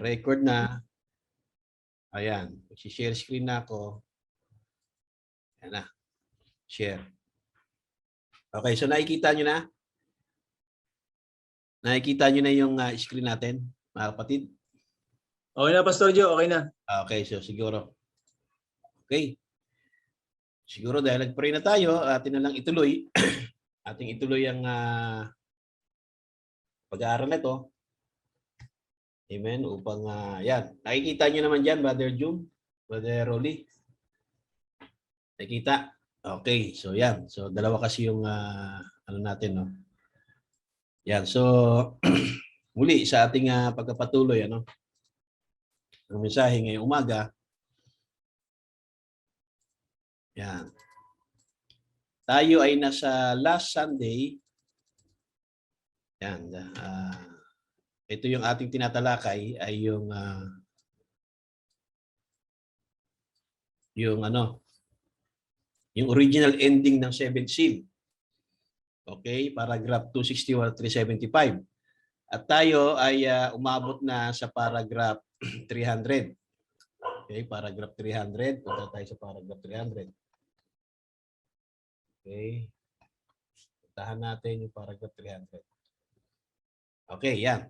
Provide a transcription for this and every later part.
Record na. Ayan. Share screen na ako. Ayan na. Share. Okay, so nakikita nyo na? Nakikita nyo na yung screen natin, mga kapatid? Okay na, Pastor Joe. Okay na. Okay, so siguro. Okay. Siguro dahil nag-pray na tayo, atin na lang ituloy. Ating ituloy ang pag-aaral na ito. Amen. Upang, yan. Nakikita nyo naman dyan, Brother June, Brother Rolly. Nakikita? Okay. So, yan. So, dalawa kasi yung ano natin, no? Yan. So, muli sa ating pagkapatuloy, ano? Ang mensahe ngayong umaga. Yan. Tayo ay nasa last Sunday. Yan. Ito yung ating tinatalakay ay yung yung original ending ng 7th seal. Okay, paragraph 261 375. At tayo ay umabot na sa paragraph 300. Okay, paragraph 300. Punta tayo sa paragraph 300. Okay. Puntahan natin yung paragraph 300. Okay, yan.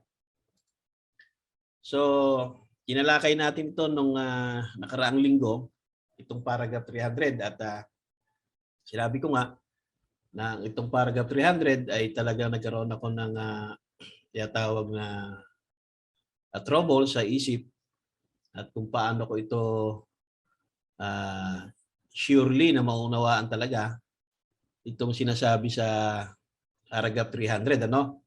So, kinalakay natin ito nung nakaraang linggo, itong paragraph 300 at sinabi ko nga na itong paragraph 300 ay talagang nagkaroon ako ng tinatawag na trouble sa isip at kung paano ko ito surely na maunawaan talaga itong sinasabi sa paragraph 300, ano?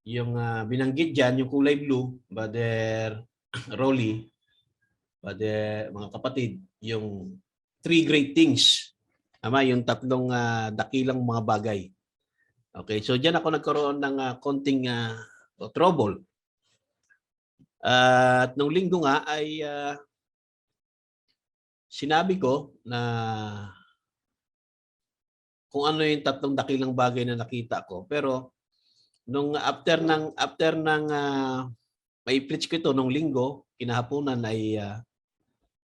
Yung binanggit dyan, yung kulay blue, Brother Rolly, Brother, mga kapatid, yung 3 great things. Tama, yung 3 dakilang mga bagay. Okay, so dyan ako nagkaroon ng konting trouble. At nung linggo nga ay sinabi ko na kung ano yung 3 dakilang bagay na nakita ko. Pero nung after ng may preach ko ito nung linggo, kinahaponan ay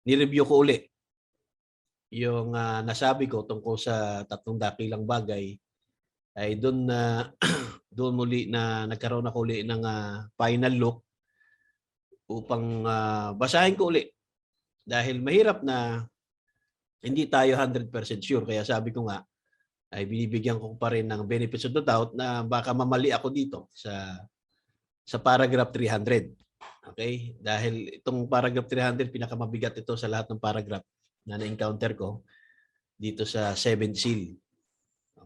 ni-review ko uli yung nasabi ko tungkol sa 3 dakilang bagay. Ay doon doon muli na nagkaroon ako uli ng final look upang basahin ko uli. Dahil mahirap na hindi tayo 100% sure. Kaya sabi ko nga, ay binibigyan ko pa rin ng benefits of the doubt na baka mamali ako dito sa paragraph 300. Okay? Dahil itong paragraph 300, pinakamabigat ito sa lahat ng paragraph na na-encounter ko dito sa 7th seal.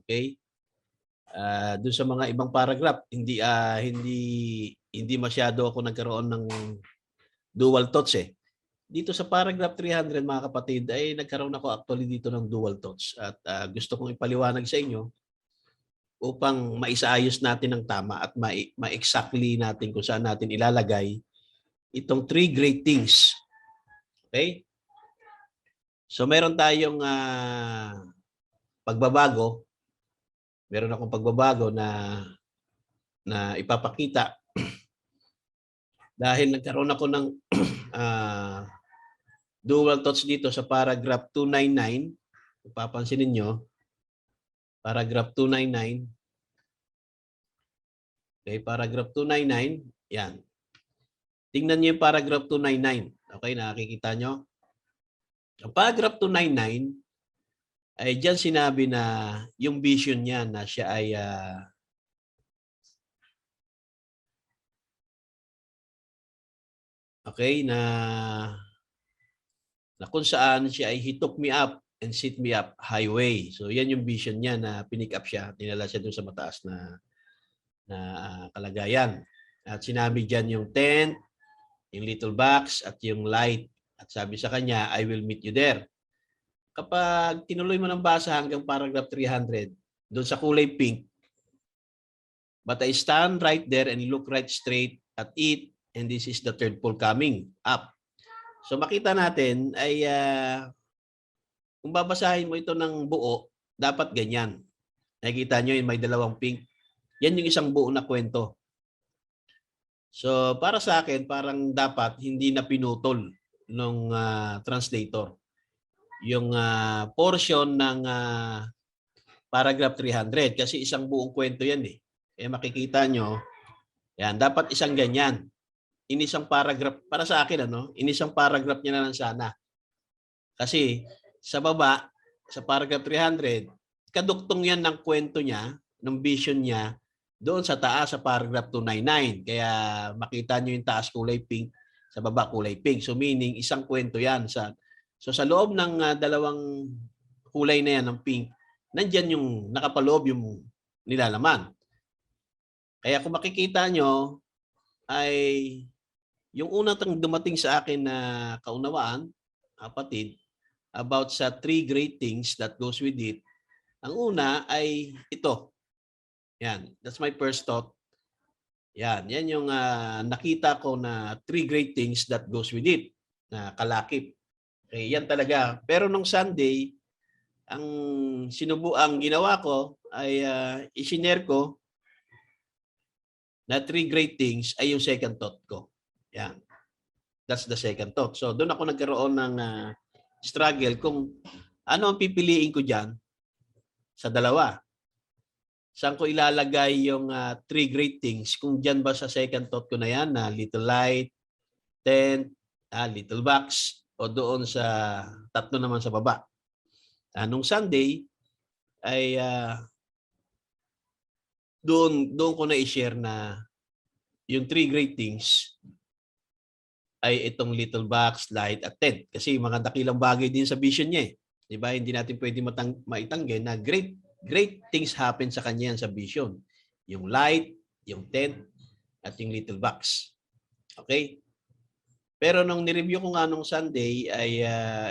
Okay? Doon sa mga ibang paragraph, hindi masyado ako nagkaroon ng dual thoughts eh. Dito sa paragraph 300, mga kapatid, ay nagkaroon ako actually dito ng dual thoughts. At gusto kong ipaliwanag sa inyo upang maisaayos natin ng tama at ma-exactly natin kung saan natin ilalagay itong 3 great things. Okay? So meron tayong pagbabago. Meron akong pagbabago na ipapakita dahil nagkaroon ako ng dual thoughts dito sa paragraph 299. Kung papansinin nyo, paragraph 299. Okay, paragraph 299. Yan. Tingnan nyo yung paragraph 299. Okay, nakikita nyo? Ang paragraph 299 ay dyan sinabi na yung vision niya na siya ay okay, na kung saan siya ay he took me up and set me up highway. So yan yung vision niya na pinick up siya, dinala siya doon sa mataas na kalagayan. At sinabi diyan yung tent, yung little box at yung light. At sabi sa kanya, I will meet you there. Kapag tinuloy mo ng basa hanggang paragraph 300, doon sa kulay pink, but I stand right there and look right straight at it, and this is the third pole coming up. So makita natin ay kung babasahin mo ito ng buo, dapat ganyan. Nakikita nyo yung may 2 pink. Yan yung isang buo na kwento. So para sa akin, parang dapat hindi na pinutol ng translator yung portion ng paragraph 300 kasi isang buong kwento yan eh. Eh makikita nyo, yan, dapat isang ganyan. Inisang paragraph, para sa akin, inisang paragraph niya na lang sana. Kasi sa baba, sa paragraph 300, kaduktong yan ng kwento niya, ng vision niya, doon sa taas sa paragraph 299. Kaya makita nyo yung taas kulay pink, sa baba kulay pink. So meaning, isang kwento yan. So sa loob ng dalawang kulay na yan ng pink, nandyan yung nakapaloob yung nilalaman. Kaya kung makikita nyo, ay yung unang dumating sa akin na kaunawaan, kapatid, about sa 3 great things that goes with it. Ang una ay ito. Yan, that's my first thought. Yan yung nakita ko na 3 great things that goes with it, na kalakip. Okay, yan talaga. Pero nung Sunday, ang ginawa ko ay isinare ko na 3 great things ay yung second thought ko. Yan. That's the second thought. So doon ako nagkaroon ng struggle kung ano ang pipiliin ko dyan sa dalawa. Saan ko ilalagay yung 3 great things? Kung dyan ba sa second thought ko na yan, na little light, tent, little box, o doon sa tatlo naman sa baba. Nung Sunday, ay doon ko na i-share na yung 3 great things ay itong little box, light, at tent. Kasi mga dakilang bagay din sa vision niya eh. Diba? Hindi natin pwede maitanggi na great things happen sa kanya sa vision. Yung light, yung tent, at yung little box. Okay? Pero nung nireview ko nga nung Sunday ay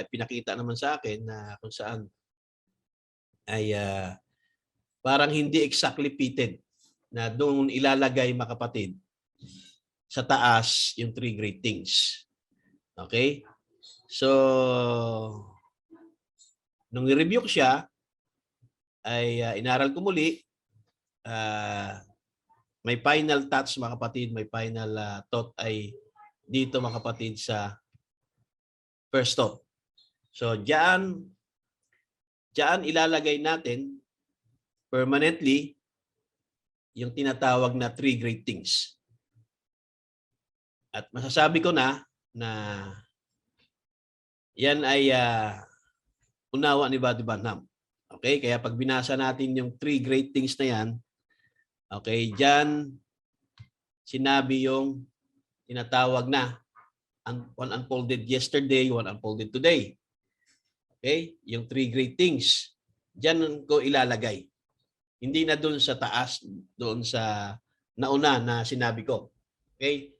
pinakita naman sa akin na kung saan ay parang hindi exactly fitted na doon ilalagay mga kapatid sa taas yung 3 great things. Okay? So, nung i-review ko siya, ay inaral ko muli. May final touch mga kapatid, may final thought ay dito mga kapatid sa first thought. So, diyan ilalagay natin permanently yung tinatawag na 3 great things. At masasabi ko na yan ay unawa ni Buddy Branham. Okay? Kaya pag binasa natin yung 3 great things na yan, okay, dyan sinabi yung tinatawag na one unfolded yesterday, one unfolded today. Okay? Yung 3 great things. Dyan ko ilalagay. Hindi na doon sa taas, doon sa nauna na sinabi ko. Okay?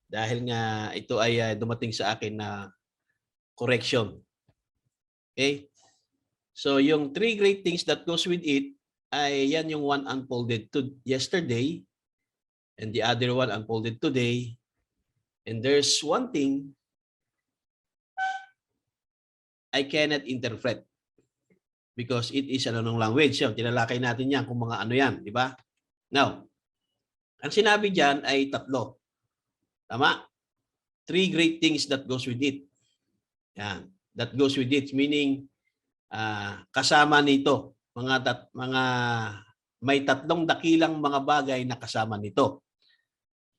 Dahil nga ito ay dumating sa akin na correction. Okay? So yung 3 great things that goes with it ay yan yung one unfolded yesterday and the other one unfolded today. And there's one thing I cannot interpret because it is anong language. So, tinalakay natin yan kung mga ano yan, di ba? Now, ang sinabi dyan ay 3. Tama? 3 great things that goes with it. Yan. That goes with it, meaning kasama nito. Mga may 3 dakilang mga bagay na kasama nito.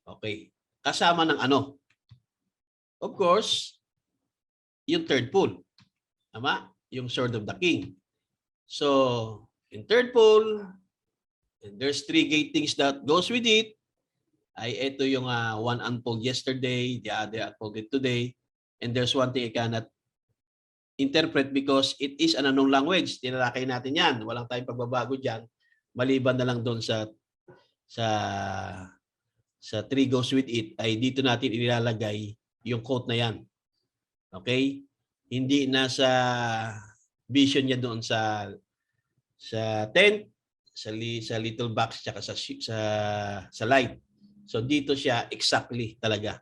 Okay. Kasama ng ano? Of course, yung third pole. Tama? Yung sword of the king. So, in third pole, and there's 3 great things that goes with it. Ay ito yung one unfold yesterday, the other unfolded today, and there's one thing I cannot interpret because it is an unknown language. Tinalakay natin yan. Walang tayong pagbabago dyan. Maliban na lang doon sa 3 goes with it, ay dito natin ilalagay yung quote na yan. Okay? Hindi na sa vision niya doon sa tent, sa little box, tsaka sa light. So dito siya exactly talaga.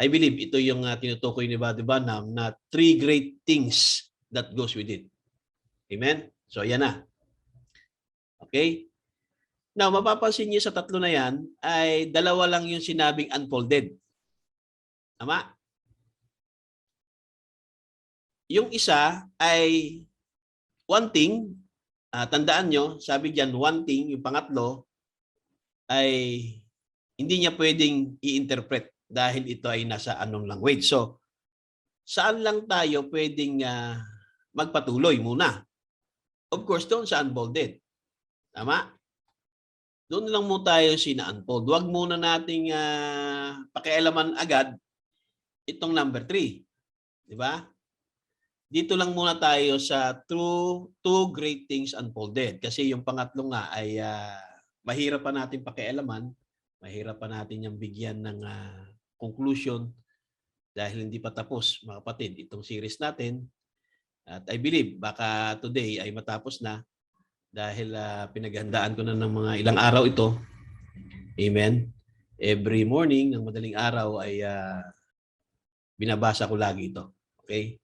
I believe ito yung tinutukoy ni Buddy Branham na 3 great things that goes with it. Amen? So yan na. Okay? Now, mapapansin niyo sa tatlo na yan ay dalawa lang yung sinabing unfolded. Tama? Yung isa ay one thing, tandaan nyo, sabi diyan one thing, yung pangatlo ay hindi niya pwedeng i-interpret dahil ito ay nasa unknown language. So, saan lang tayo pwedeng magpatuloy muna? Of course, doon sa unfolded. Tama? Doon lang muna tayo sina-unfold. Huwag muna nating pakialaman agad itong number 3. Di ba? Dito lang muna tayo sa two great things unfolded. Kasi yung pangatlo nga ay mahirap pa natin pakialaman. Mahirap pa natin yung bigyan ng conclusion dahil hindi pa tapos, mga kapatid, itong series natin. At I believe baka today ay matapos na dahil pinaghandaan ko na ng mga ilang araw ito. Amen. Every morning ng madaling araw ay binabasa ko lagi ito. Okay?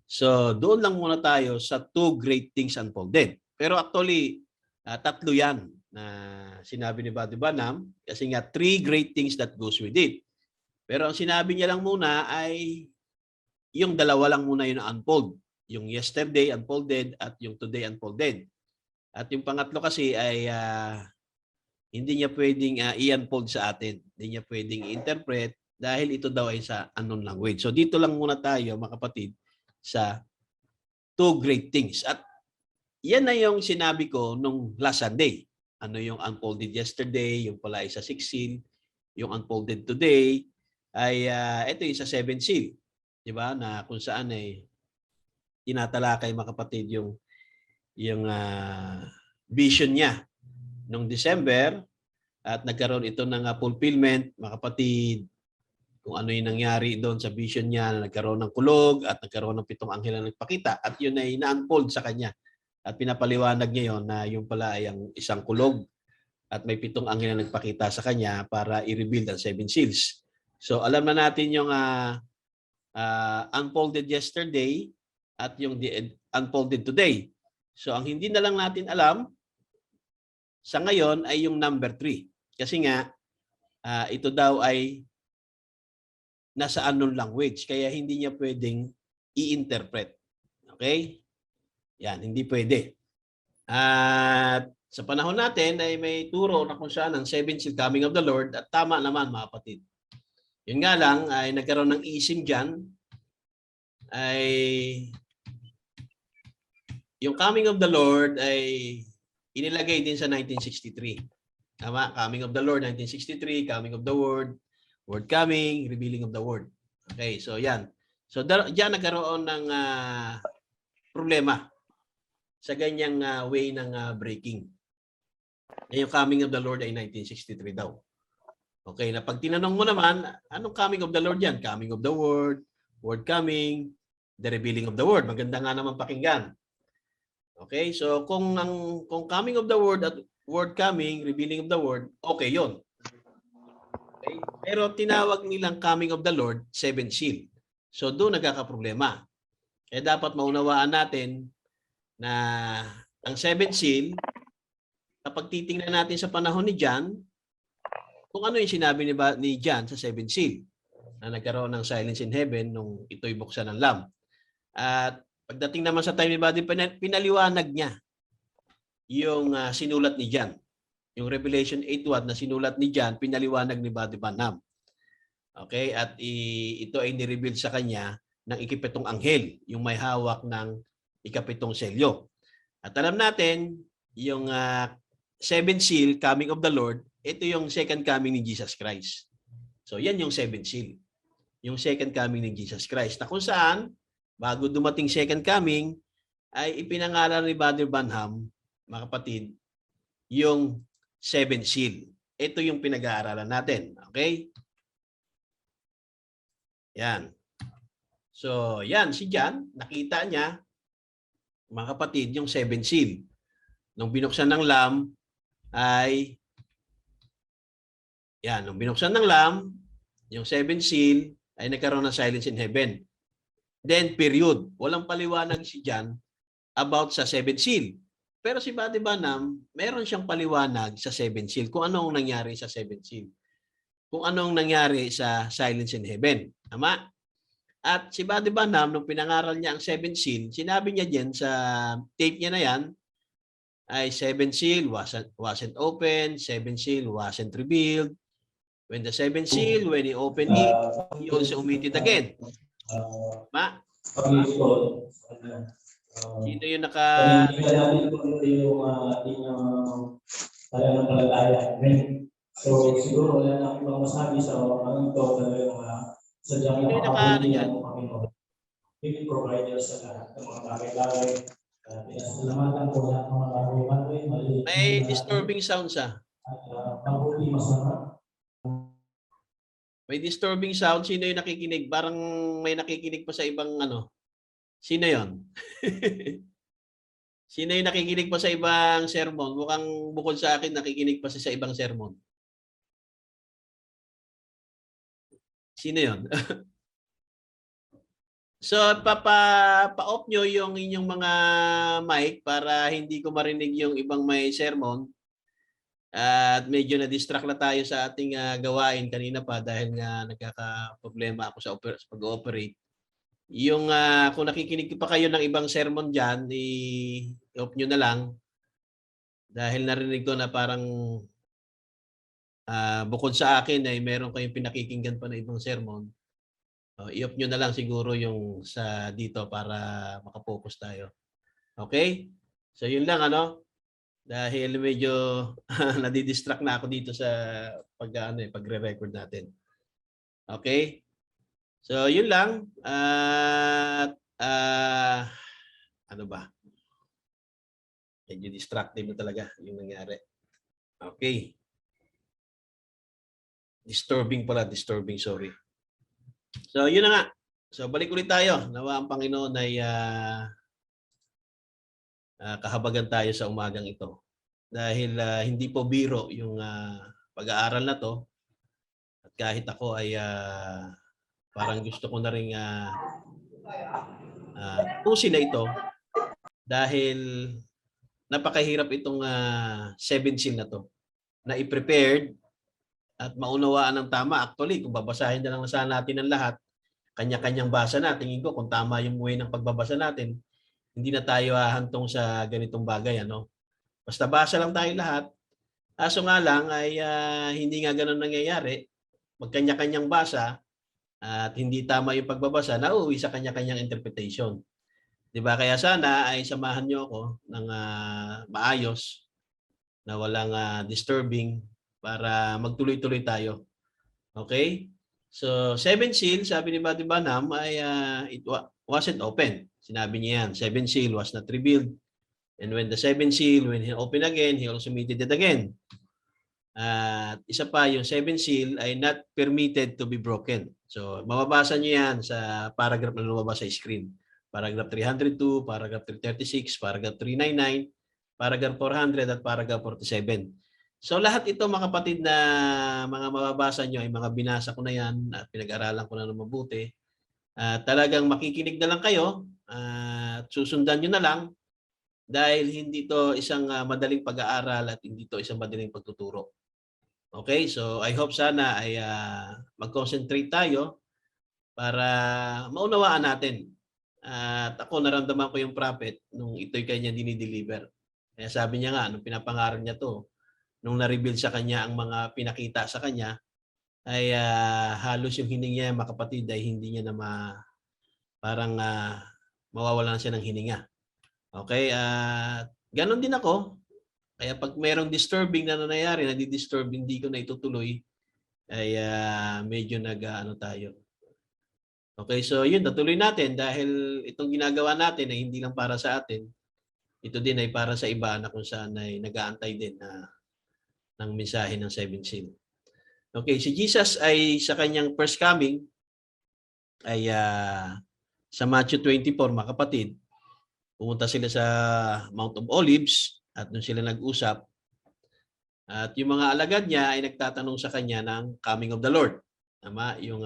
So, doon lang muna tayo sa two great things unfolded. Pero actually, tatlo yan na sinabi ni Brother Branham kasi nga three great things that goes with it. Pero ang sinabi niya lang muna ay yung dalawa lang muna yung unfold. Yung yesterday unfolded at yung today unfolded. At yung pangatlo kasi ay hindi niya pwedeng i-unfold sa atin. Hindi niya pwedeng i-interpret dahil ito daw ay sa unknown language. So dito lang muna tayo, mga kapatid, sa two great things. At yan na yung sinabi ko nung last Sunday. Ano yung unfolded yesterday, yung pala ay sa 6 seal, yung unfolded today, ay ito yung sa 7 seal. Diba? Na kung saan ay tinatalakay, mga kapatid, yung vision niya noong December at nagkaroon ito ng fulfillment, mga kapatid, kung ano yung nangyari doon sa vision niya na nagkaroon ng kulog at nagkaroon ng 7 anghel na nagpakita at yun ay na-unfold sa kanya. At pinapaliwanag niya yun na yung pala ay ang isang kulog at may 7 anghel na nagpakita sa kanya para i-reveal ang 7 seals. So alam na natin yung unfolded yesterday at yung unfolded today. So ang hindi na lang natin alam sa ngayon ay yung number 3. Kasi nga ito daw ay nasa unknown language kaya hindi niya pwedeng i-interpret. Okay? Yan, hindi pwede. At sa panahon natin ay may turo na kung saan ang 7 seal coming of the Lord at tama naman, mga kapatid. Yun nga lang ay nagkaroon ng isim dyan ay yung coming of the Lord ay inilagay din sa 1963. Tama? Coming of the Lord, 1963, coming of the Word, Word coming, revealing of the Word. Okay, so yan. So diyan nagkaroon ng problema sa ganyang way ng breaking. Yung coming of the Lord ay 1963 daw. Okay, na pag tinanong mo naman, anong coming of the Lord yan? Coming of the Word, Word coming, the revealing of the Word. Maganda nga naman pakinggan. Okay, so kung coming of the Word at Word coming, revealing of the Word, okay yon. Okay? Pero tinawag nilang coming of the Lord, 7 seal. So doon nagkakaproblema. Kaya dapat maunawaan natin na ang 7 seal, kapag titingnan natin sa panahon ni John, kung ano yung sinabi ni John sa 7 seal, na nagkaroon ng silence in heaven nung ito'y buksan ng Lamb. At pagdating naman sa time ni Buddy, pinaliwanag niya yung sinulat ni John. Yung Revelation 8:1 na sinulat ni John, pinaliwanag ni Buddy Branham. Okay? At ito ay nireveal sa kanya ng ikapitong anghel, yung may hawak ng ikapitong selyo. At alam natin, yung 7 seal, coming of the Lord, ito yung second coming ni Jesus Christ. So yan yung 7 seal. Yung second coming ni Jesus Christ. Na kung saan, bago dumating second coming, ay ipinangalan ni Brother Branham, mga kapatid, yung 7 seal. Ito yung pinag-aaralan natin. Okay? Yan. So, yan. Si John, nakita niya, mga kapatid, yung 7 seal. Nung binuksan ng Lamb, ay, yan. Nung binuksan ng Lamb, yung 7 seal, ay nagkaroon ng silence in heaven. Then, period. Walang paliwanag si John about sa 7 seal. pero si Buddy Banham, meron siyang paliwanag sa 7 Seal kung anong nangyari sa 7 Seal. Kung anong nangyari sa Silence in Heaven. Tama? At si Buddy Banham, nung pinangaral niya ang 7 Seal, sinabi niya diyan sa tape niya na yan, ay 7 Seal wasn't open, 7 Seal wasn't revealed. When the 7 Seal, when he opened it, he also omitted again. Ma? Sino yung Panindigan natin kung ito yung ating pananampalataya. So, siguro wala na akong ibang masabi sa mga ito talagang sadyang Sino yung napakabuli yan? ng Panginoon. He provided sa lahat ng mga bagay-bagay. Pinasalamatan ko lahat ng mga bagay-bagay. May disturbing sounds ah. At mabuti masama. May disturbing sound. Sino yung nakikinig? Parang may nakikinig pa sa ibang ano. Sino yon? Sino yung nakikinig pa sa ibang sermon? Mukhang bukod sa akin, nakikinig pa sa ibang sermon. Sino yon? So, pa-off nyo yung inyong mga mic para hindi ko marinig yung ibang may sermon. At medyo na-distract na tayo sa ating gawain kanina pa dahil nga nagkaka-problema ako sa pag-ooperate. Yung kung nakikinig pa kayo ng ibang sermon dyan, i-off nyo na lang. Dahil narinig ko na parang bukod sa akin ay meron kayong pinakikinggan pa na ibang sermon. I-off nyo na lang siguro yung sa dito para makapokus tayo. Okay? So yun lang ano. Dahil medyo nadidistract na ako dito sa pagre-record natin. Okay? So yun lang. Ano ba? Medyo distractive na talaga yung nangyari. Okay. Disturbing, sorry. So yun na nga. So balik ulit tayo. Nawa ang Panginoon ay kahabagan tayo sa umagang ito. Dahil hindi po biro yung pag-aaral na to. At kahit ako ay parang gusto ko na rin pusin na ito dahil napakahirap itong 7 Seal na to na i-prepared at maunawaan ng tama. Actually, kung babasahin na lang sana natin ang lahat, kanya-kanyang basa na, tingin ko kung tama yung way ng pagbabasa natin, hindi na tayo hahantong sa ganitong bagay. Ano? Basta basa lang tayo lahat. Aso nga lang ay hindi nga ganun nangyayari. Magkanya-kanyang basa at hindi tama yung pagbabasa, nauuwi sa kanya-kanyang interpretation. Diba? Kaya sana ay samahan nyo ako ng maayos na walang disturbing para magtuloy-tuloy tayo. Okay? So, 7 Seal, sabi ni Buddy Banham, ay it wasn't open. Sinabi niya yan, 7 Seal was not revealed. And when the 7 Seal, when he opened again, he also omitted it again. At isa pa, yung 7 Seal ay not permitted to be broken. So, mababasa niyo yan sa paragraph na lumabas sa screen. Paragraph 302, paragraph 336, paragraph 399, paragraph 400 at paragraph 47. So lahat ito mga kapatid na mga mababasa nyo ay mga binasa ko na yan at pinag-aralan ko na ng mabuti. Talagang makikinig na lang kayo at susundan nyo na lang dahil hindi to isang madaling pag-aaral at hindi to isang madaling pagtuturo. Okay, so I hope sana ay mag-concentrate tayo para maunawaan natin. At ako naramdaman ko yung prophet nung ito'y kanya dinideliver. Kaya sabi niya nga, nung pinapangaral niya to, nung na-reveal sa kanya ang mga pinakita sa kanya, ay halos yung hininga niya, mga kapatid, ay hindi niya na parang mawawalan siya ng hininga. Okay? Ganon din ako. Kaya pag mayroong disturbing na nangyayari, nadi-disturb, hindi ko na itutuloy, ay medyo nag-ano tayo. Okay, so yun, natuloy natin dahil itong ginagawa natin ay hindi lang para sa atin. Ito din ay para sa iba na kung saan ay nag-aantay din ng mensahe ng 7 Seal. Okay, si Jesus ay sa kanyang first coming ay sa Matthew 24, mga kapatid, pumunta sila sa Mount of Olives at doon sila nag-usap. At yung mga alagad niya ay nagtatanong sa kanya ng coming of the Lord. Tama? Yung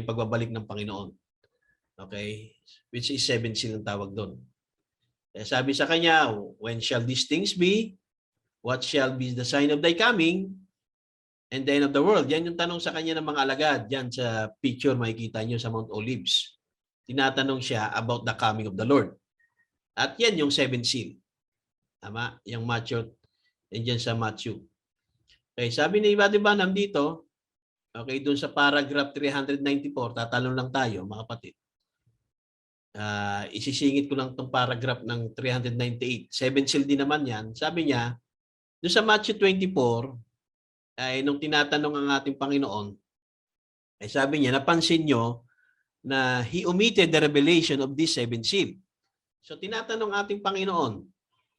pagbabalik ng Panginoon. Okay? Which is 7 Seal ang tawag doon. Sabi sa kanya, when shall these things be? What shall be the sign of thy coming and the end of the world? Yan yung tanong sa kanya ng mga alagad. Yan sa picture makikita nyo sa Mount Olives. Tinatanong siya about the coming of the Lord. At yan yung 7 seal. Tama? Yung Matthew, yan dyan sa Matthew. Okay, sabi ni Buddy Branham dito, okay, dun sa paragraph 394, tatalon lang tayo, mga kapatid. Isisingit ko lang itong paragraph ng 398. 7 seal din naman yan. Sabi niya, doon sa Matthew 24, ay nung tinatanong ang ating Panginoon, ay sabi niya, napansin nyo na He omitted the revelation of this 7 seal. So tinatanong ating Panginoon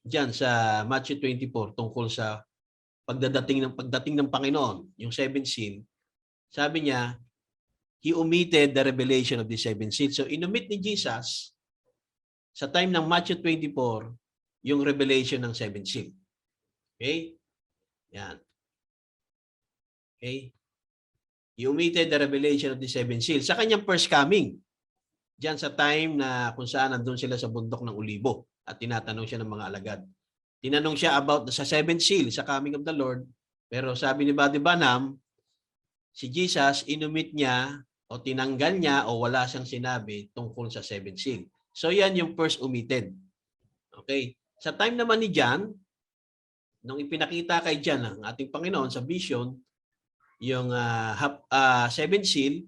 diyan sa Matthew 24 tungkol sa pagdating ng Panginoon, yung 7 seal. Sabi niya, He omitted the revelation of the 7 seal. So inumit ni Jesus sa time ng Matthew 24 yung revelation ng 7 seal. Okay? Yan. Okay? He omitted the revelation of the 7 seal. Sa kanyang first coming, diyan sa time na kung saan nandun sila sa bundok ng Olibo at tinatanong siya ng mga alagad. Tinanong siya about sa 7 seal, sa coming of the Lord. Pero sabi ni Buddy Branham, si Jesus, inumit niya o tinanggal niya o wala siyang sinabi tungkol sa 7 seal. So yan yung first omitted. Okay? Sa time naman ni John, nung ipinakita kay John ang ating Panginoon sa vision, yung 7 seal,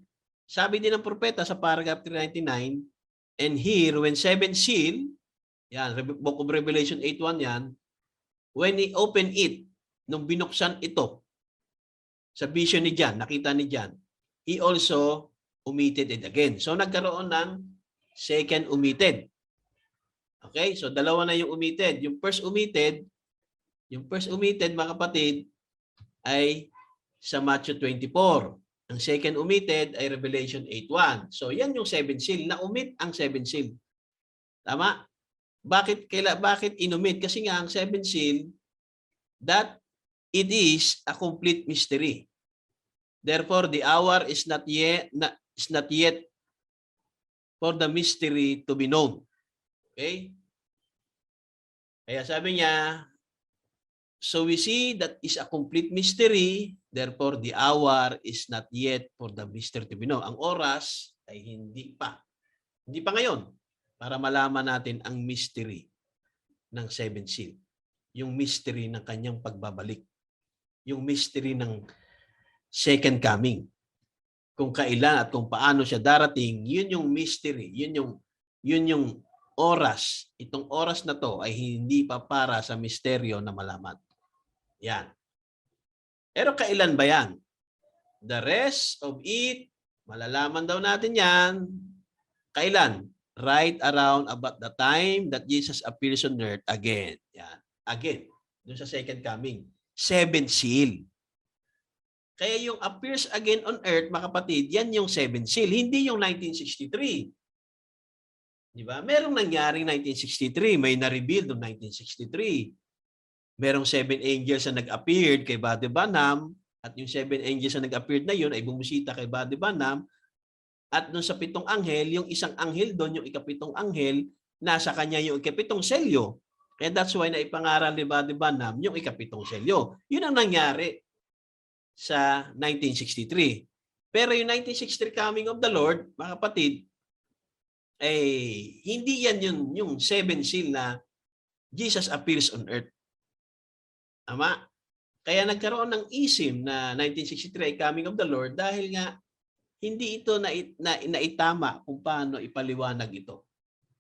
sabi din ng propeta sa paragraph 399, and here, when 7 seal, yan, Book of Revelation 8:1 yan, when he opened it, nung binuksan ito, sa vision ni John, nakita ni John, he also omitted it again. So nagkaroon ng second omitted. Okay? So dalawa na yung omitted. Yung first omitted, mga kapatid, ay sa Matthew 24. Ang second omitted ay Revelation 8:1. So yan yung 7 seal. Na-omit ang 7 seal. Tama? Bakit inumit? Kasi nga ang 7 seal, that it is a complete mystery. Therefore, the hour is not yet for the mystery to be known. Okay? Kaya sabi niya, so we see that is a complete mystery, therefore the hour is not yet for the mystery to be known. Ang oras ay hindi pa. Hindi pa ngayon para malaman natin ang mystery ng 7 seal. Yung mystery ng kanyang pagbabalik. Yung mystery ng second coming. Kung kailan at kung paano siya darating, yun yung mystery. Yun yung oras. Itong oras na to ay hindi pa para sa misteryo na malaman. Yan. Pero kailan ba yan? The rest of it, malalaman daw natin yan. Kailan? Right around about the time that Jesus appears on earth again. Yan. Again. Doon sa second coming. 7 seal. Kaya yung appears again on earth, mga kapatid, yan yung 7 seal. Hindi yung 1963. Di ba? Merong nangyaring 1963. May na-reveal noong 1963. Merong 7 angels na nag-appeared kay Buddy Branham. At yung 7 angels na nag-appeared na yun ay bumusita kay Buddy Branham. At doon sa 7 anghel, yung isang anghel doon, yung ika-7 anghel, nasa kanya yung ika-7 selyo. Kaya that's why na ipangaral ni Buddy Branham yung ika-7 selyo. Yun ang nangyari sa 1963. Pero yung 1963 coming of the Lord, mga kapatid, hindi yan yung 7 seal na Jesus appears on earth. Tama? Kaya nagkaroon ng ism na 1963 coming of the Lord dahil nga hindi ito naitama kung paano ipaliwanag ito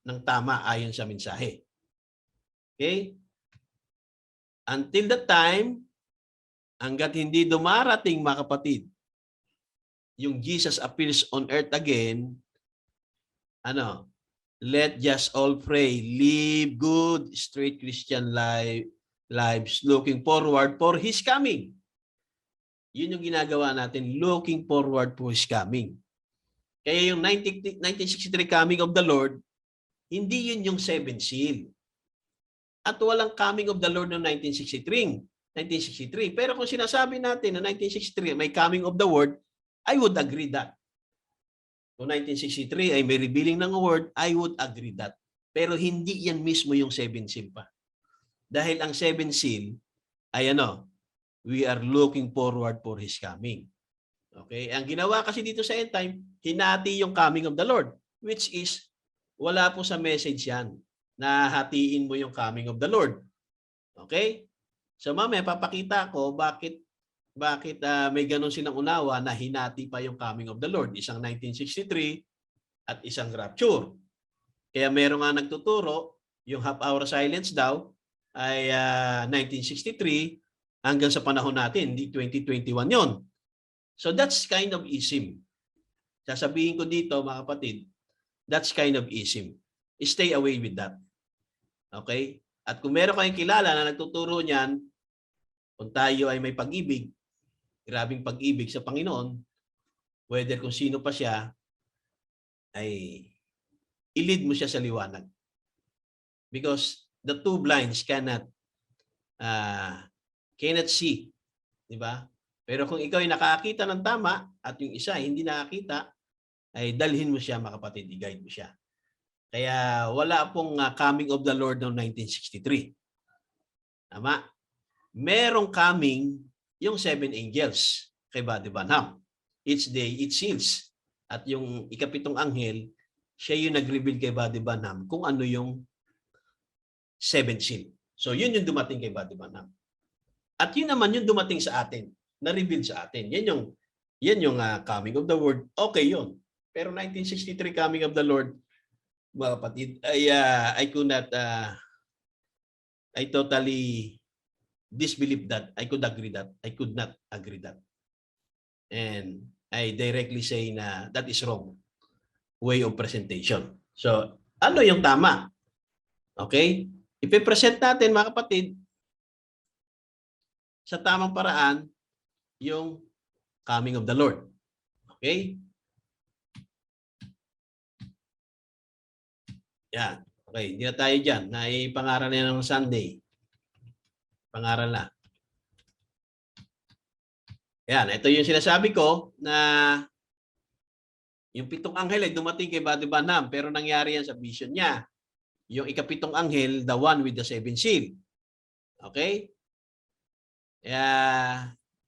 ng tama ayon sa mensahe. Okay? Until that time, hanggat hindi dumarating, mga kapatid, yung Jesus appears on earth again, let just all pray, live good, straight Christian lives, looking forward for His coming. Yun yung ginagawa natin, looking forward for His coming. Kaya yung 1963 coming of the Lord, hindi yun yung 7 seal. At walang coming of the Lord noong 1963. Pero kung sinasabi natin na 1963 may coming of the word, I would agree that. Kung 1963 ay may revealing ng word, I would agree that. Pero hindi yan mismo yung 7 seal pa. Dahil ang 7 seal ay we are looking forward for His coming. Okay? Ang ginawa kasi dito sa end time, hinati yung coming of the Lord, which is wala po sa message yan na hatiin mo yung coming of the Lord. Okay? So mamaya papakita ko bakit may ganun silang unawa na hinati pa yung coming of the Lord. Isang 1963 at isang rapture. Kaya meron nga nagtuturo, yung half-hour silence daw ay 1963 hanggang sa panahon natin, hindi 2021 yon. So that's kind of ism. Sasabihin ko dito mga kapatid, that's kind of ism. Stay away with that. Okay? At kung meron kayong kilala na nagtuturo niyan, kung tayo ay may pag-ibig, grabing pag-ibig sa Panginoon, whether kung sino pa siya, ay i-lead mo siya sa liwanag. Because the two blinds cannot see. Diba? Pero kung ikaw ay nakakita ng tama at yung isa ay hindi nakakita, ay dalhin mo siya mga kapatid, i-guide mo siya. Kaya wala pong coming of the Lord noong 1963. Tama? Merong coming yung 7 angels kay Buddy Branham. Each day, it seals. At yung ikapitong anghel, siya yung nag-reveal kay Buddy Branham kung ano yung 7 seal. So yun yung dumating kay Buddy Branham. At yun naman yung dumating sa atin, na-reveal sa atin. Yan yung coming of the Word. Okay yun. Pero 1963 coming of the Lord, mga kapatid, I could not, I totally disbelieve that. I could agree that. I could not agree that. And I directly say na that is wrong way of presentation. So, ano yung tama? Okay? Ipipresent natin, mga kapatid, sa tamang paraan, yung coming of the Lord. Okay? Yan. Okay, hindi na tayo dyan. Naipangaral na ng Sunday. Pangaral na. Yan, ito yung sinasabi ko na yung 7 anghel ay dumating kay Buddy Branham pero nangyari yan sa vision niya. Yung ikapitong anghel, the one with the 7 seal. Okay?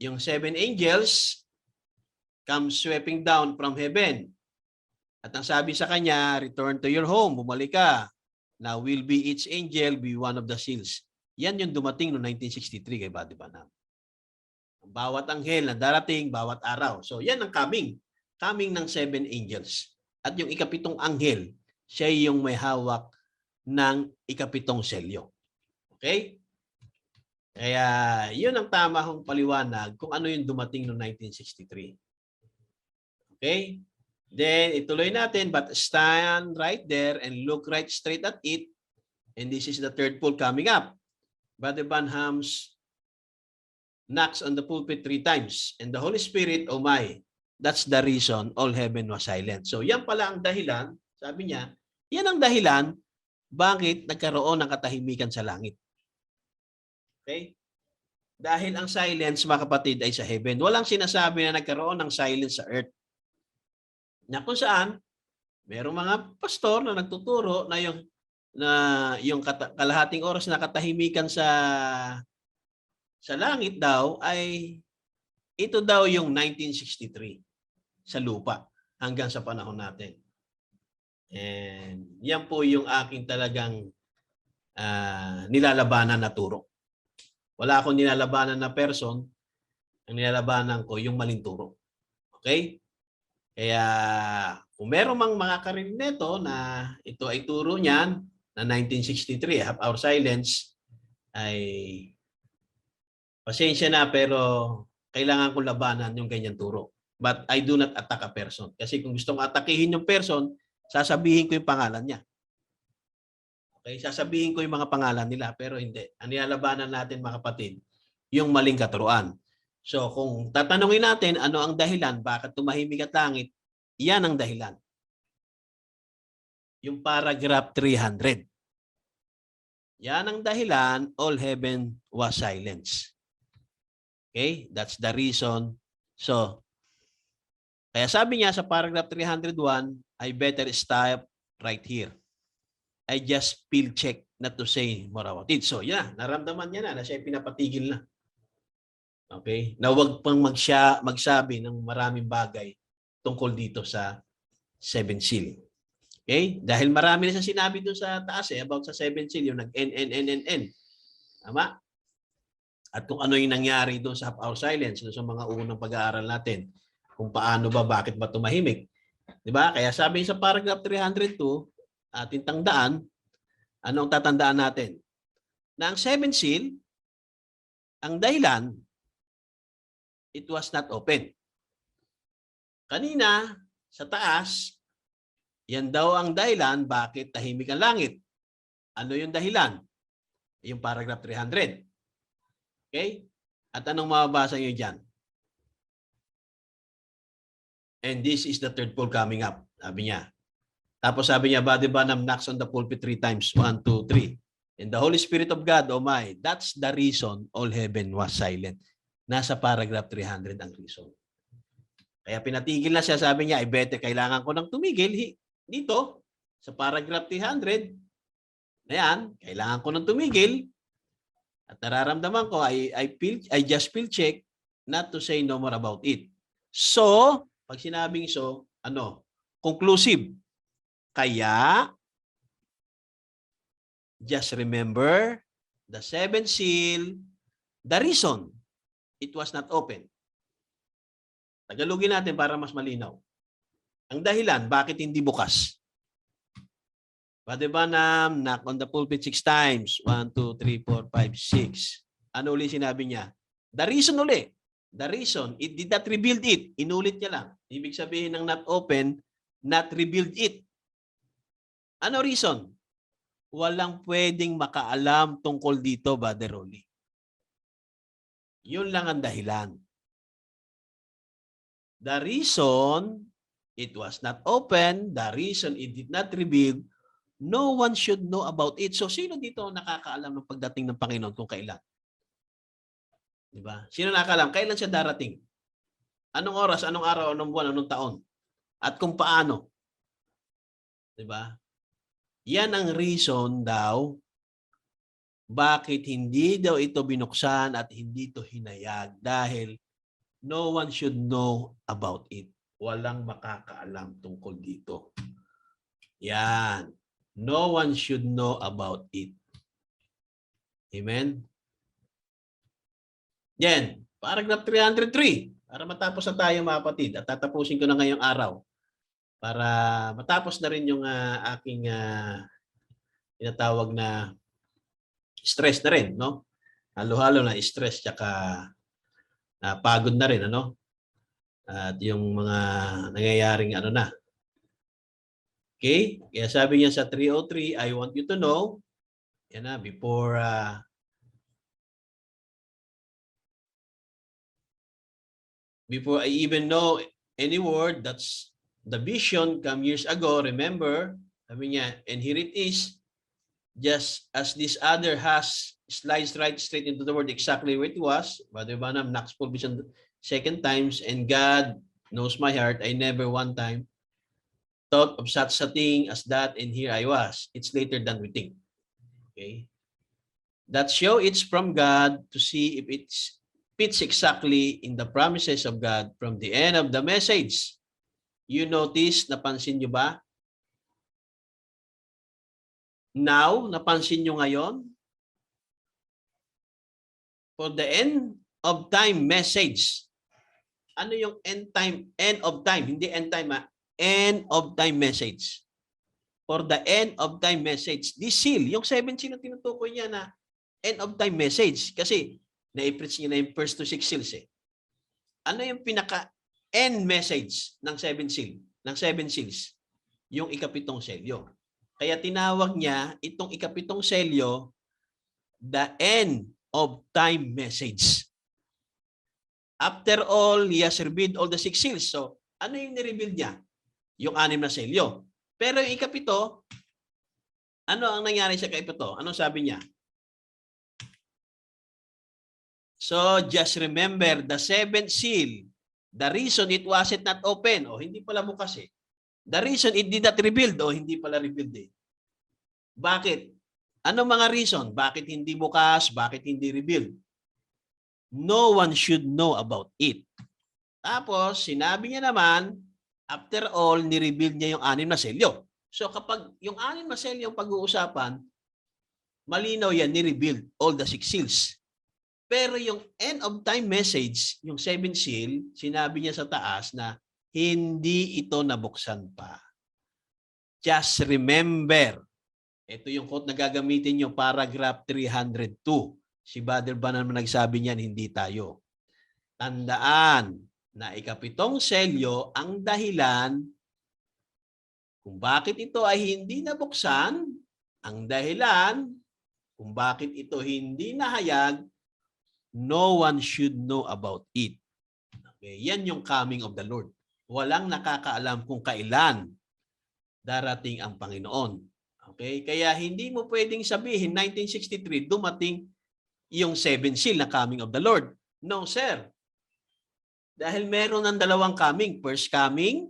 Yung 7 angels come sweeping down from heaven. At ang sabi sa kanya, return to your home, bumalik ka. Now will be each angel be one of the seals. Yan yung dumating noong 1963 kay Buddy Branham. Bawat anghel na darating, bawat araw. So yan ang coming. Coming ng 7 angels. At yung ikapitong anghel, siya yung may hawak ng ikapitong selyo. Okay? Kaya yun ang tama kong paliwanag kung ano yung dumating noong 1963. Okay? Then, ituloy natin, but stand right there and look right straight at it. And this is the third pole coming up. Brother Branham's knocks on the pulpit 3 times. And the Holy Spirit, oh my, that's the reason all heaven was silent. So, yan pala ang dahilan, sabi niya, yan ang dahilan bakit nagkaroon ng katahimikan sa langit. Okay? Dahil ang silence, mga kapatid, ay sa heaven. Walang sinasabi na nagkaroon ng silence sa earth. Na kung saan, mayroong mga pastor na nagtuturo na yung kalahating oras na katahimikan sa langit daw ay ito daw yung 1963 sa lupa hanggang sa panahon natin. And yan po yung aking talagang nilalabanan na turo. Wala akong nilalabanan na person, ang nilalabanan ko yung maling turo. Okay? Kaya kung meron mang makakarinig nito na ito ay turo niyan na 1963, half-hour silence, ay pasensya na pero kailangan kong labanan yung ganyan turo. But I do not attack a person. Kasi kung gusto kong atakihin yung person, sasabihin ko yung pangalan niya. Okay? Sasabihin ko yung mga pangalan nila pero hindi. Ang nilalabanan natin mga kapatid, yung maling katuruan. So kung tatanungin natin ano ang dahilan, bakit tumahimik at langit, yan ang dahilan. Yung paragraph 300. Yan ang dahilan, all heaven was silence. Okay? That's the reason. So, kaya sabi niya sa paragraph 301, I better stop right here. I just feel check not to say more about it. So, yeah, naramdaman niya na siya ay pinapatigil na. Okay? Na huwag pang magsabi ng maraming bagay tungkol dito sa 7 seal. Okay? Dahil marami na siya sinabi doon sa taas about sa 7 seal, yung nag-N. Tama? At kung ano yung nangyari doon sa half-hour silence, doon sa mga unang pag-aaral natin, kung paano ba, bakit ba tumahimik. Diba? Kaya sabi sa paragraph 302, ating tandaan, anong tatandaan natin? Na ang 7 seal, ang dahilan, it was not open. Kanina, sa taas, yan daw ang dahilan bakit tahimik ang langit. Ano yung dahilan? Yung paragraph 300. Okay? At anong mababasa nyo dyan? And this is the third pole coming up, sabi niya. Tapos sabi niya, Brother Branham knocks on the pulpit 3 times. 1, 2, 3. And the Holy Spirit of God, oh my, that's the reason all heaven was silent. Nasa paragraph 300 ang reason. Kaya pinatigil na siya, sabi niya, I better kailangan ko nang tumigil dito sa paragraph 300. Na yan, kailangan ko nang tumigil. At nararamdaman ko, I just feel check not to say no more about it. So, pag sinabing so, conclusive. Kaya, just remember the 7 seal, the reason it was not open. Tagalogin natin para mas malinaw. Ang dahilan, bakit hindi bukas? Brother Branham, knock on the pulpit 6 times. 1, 2, 3, 4, 5, 6. Ano uli sinabi niya? The reason uli. The reason, it did not rebuild it. Inulit niya lang. Ibig sabihin ng not open, not rebuild it. Ano reason? Walang pwedeng makaalam tungkol dito, Brother Rolly. Yun lang ang dahilan. The reason it was not open, the reason it did not reveal, no one should know about it. So, sino dito nakakaalam ng pagdating ng Panginoon kung kailan? Diba? Sino nakakaalam? Kailan siya darating? Anong oras, anong araw, anong buwan, anong taon? At kung paano? Diba? Yan ang reason daw bakit hindi daw ito binuksan at hindi ito hinayag dahil no one should know about it. Walang makakaalam tungkol dito. Yan. No one should know about it. Amen? Yan. Paragraph 303. Para matapos na tayo mga kapatid. At tatapusin ko na ngayong araw. Para matapos na rin yung aking tinatawag na stress na rin, no? Halo-halo na stress tsaka pagod na rin, ano? At yung mga nangyayaring na. Okay? Kaya sabi niya sa 303, I want you to know, yan na, before I even know any word, that's the vision come years ago, remember, sabi niya, and here it is, just as this other has slides right straight into the word exactly where it was, Brother Branham knocks full vision 2 times, and God knows my heart, I never one time thought of such a thing as that, and here I was. It's later than we think. Okay? That show it's from God to see if it fits exactly in the promises of God from the end of the message. You notice, napansin nyo ba? Now, napansin nyo ngayon? For the end of time message. Ano yung end time? End of time. Hindi end time, end of time message. For the end of time message. This seal, yung 7 seal na tinutukoy niya na end of time message. Kasi, na-preach niya na yung first to 6 seals eh. Ano yung pinaka-end message ng 7 seal? Ng 7 seals? Yung ikapitong selyo. Kaya tinawag niya itong ikapitong selyo the end of time message. After all, he has revealed all the 6 seals. So, ano yung nireveal niya? Yung 6 na selyo. Pero yung ikapito, ano ang nangyari sa ikapito? Anong sabi niya? So, just remember, the 7th seal, the reason it wasn't not open, o hindi pala bukas eh. The reason it did not revealed, o hindi pala revealed eh. Bakit? Ano mga reason? Bakit hindi bukas? Bakit hindi revealed? No one should know about it. Tapos, sinabi niya naman, after all, ni-reveal niya yung 6 na selyo. So kapag yung 6 na selyo yung pag-uusapan, malinaw yan, ni-reveal all the 6 seals. Pero yung end of time message, yung 7 seal, sinabi niya sa taas na hindi ito nabuksan pa. Just remember, ito yung quote na gagamitin nyo, paragraph 302. Si Brother Ban naman nagsabi niyan, hindi tayo. Tandaan na ikapitong selyo ang dahilan kung bakit ito ay hindi nabuksan, ang dahilan kung bakit ito hindi nahayag, no one should know about it. Okay, yan yung coming of the Lord. Walang nakakaalam kung kailan darating ang Panginoon. Okay? Kaya hindi mo pwedeng sabihin 1963 dumating yung 7 seal na coming of the Lord. No, sir. Dahil meron ng 2 coming. First coming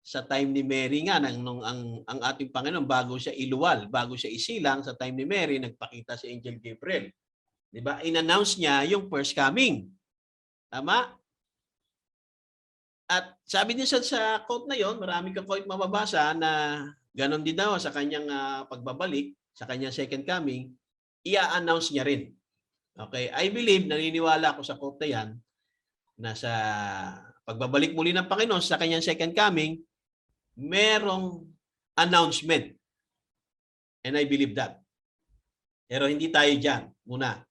sa time ni Mary nga nung ang ating Panginoon bago siya iluwal, bago siya isilang, sa time ni Mary nagpakita si Angel Gabriel. 'Di ba? In-announce niya yung first coming. Tama? At sabi niya sa quote na yon, marami kang quote mababasa na ganon din daw sa kanyang pagbabalik, sa kanyang second coming, i-announce niya rin. Okay, I believe, naniniwala ako sa quote na yan, na sa pagbabalik muli ng Panginoon sa kanyang second coming, merong announcement. And I believe that. Pero hindi tayo dyan muna.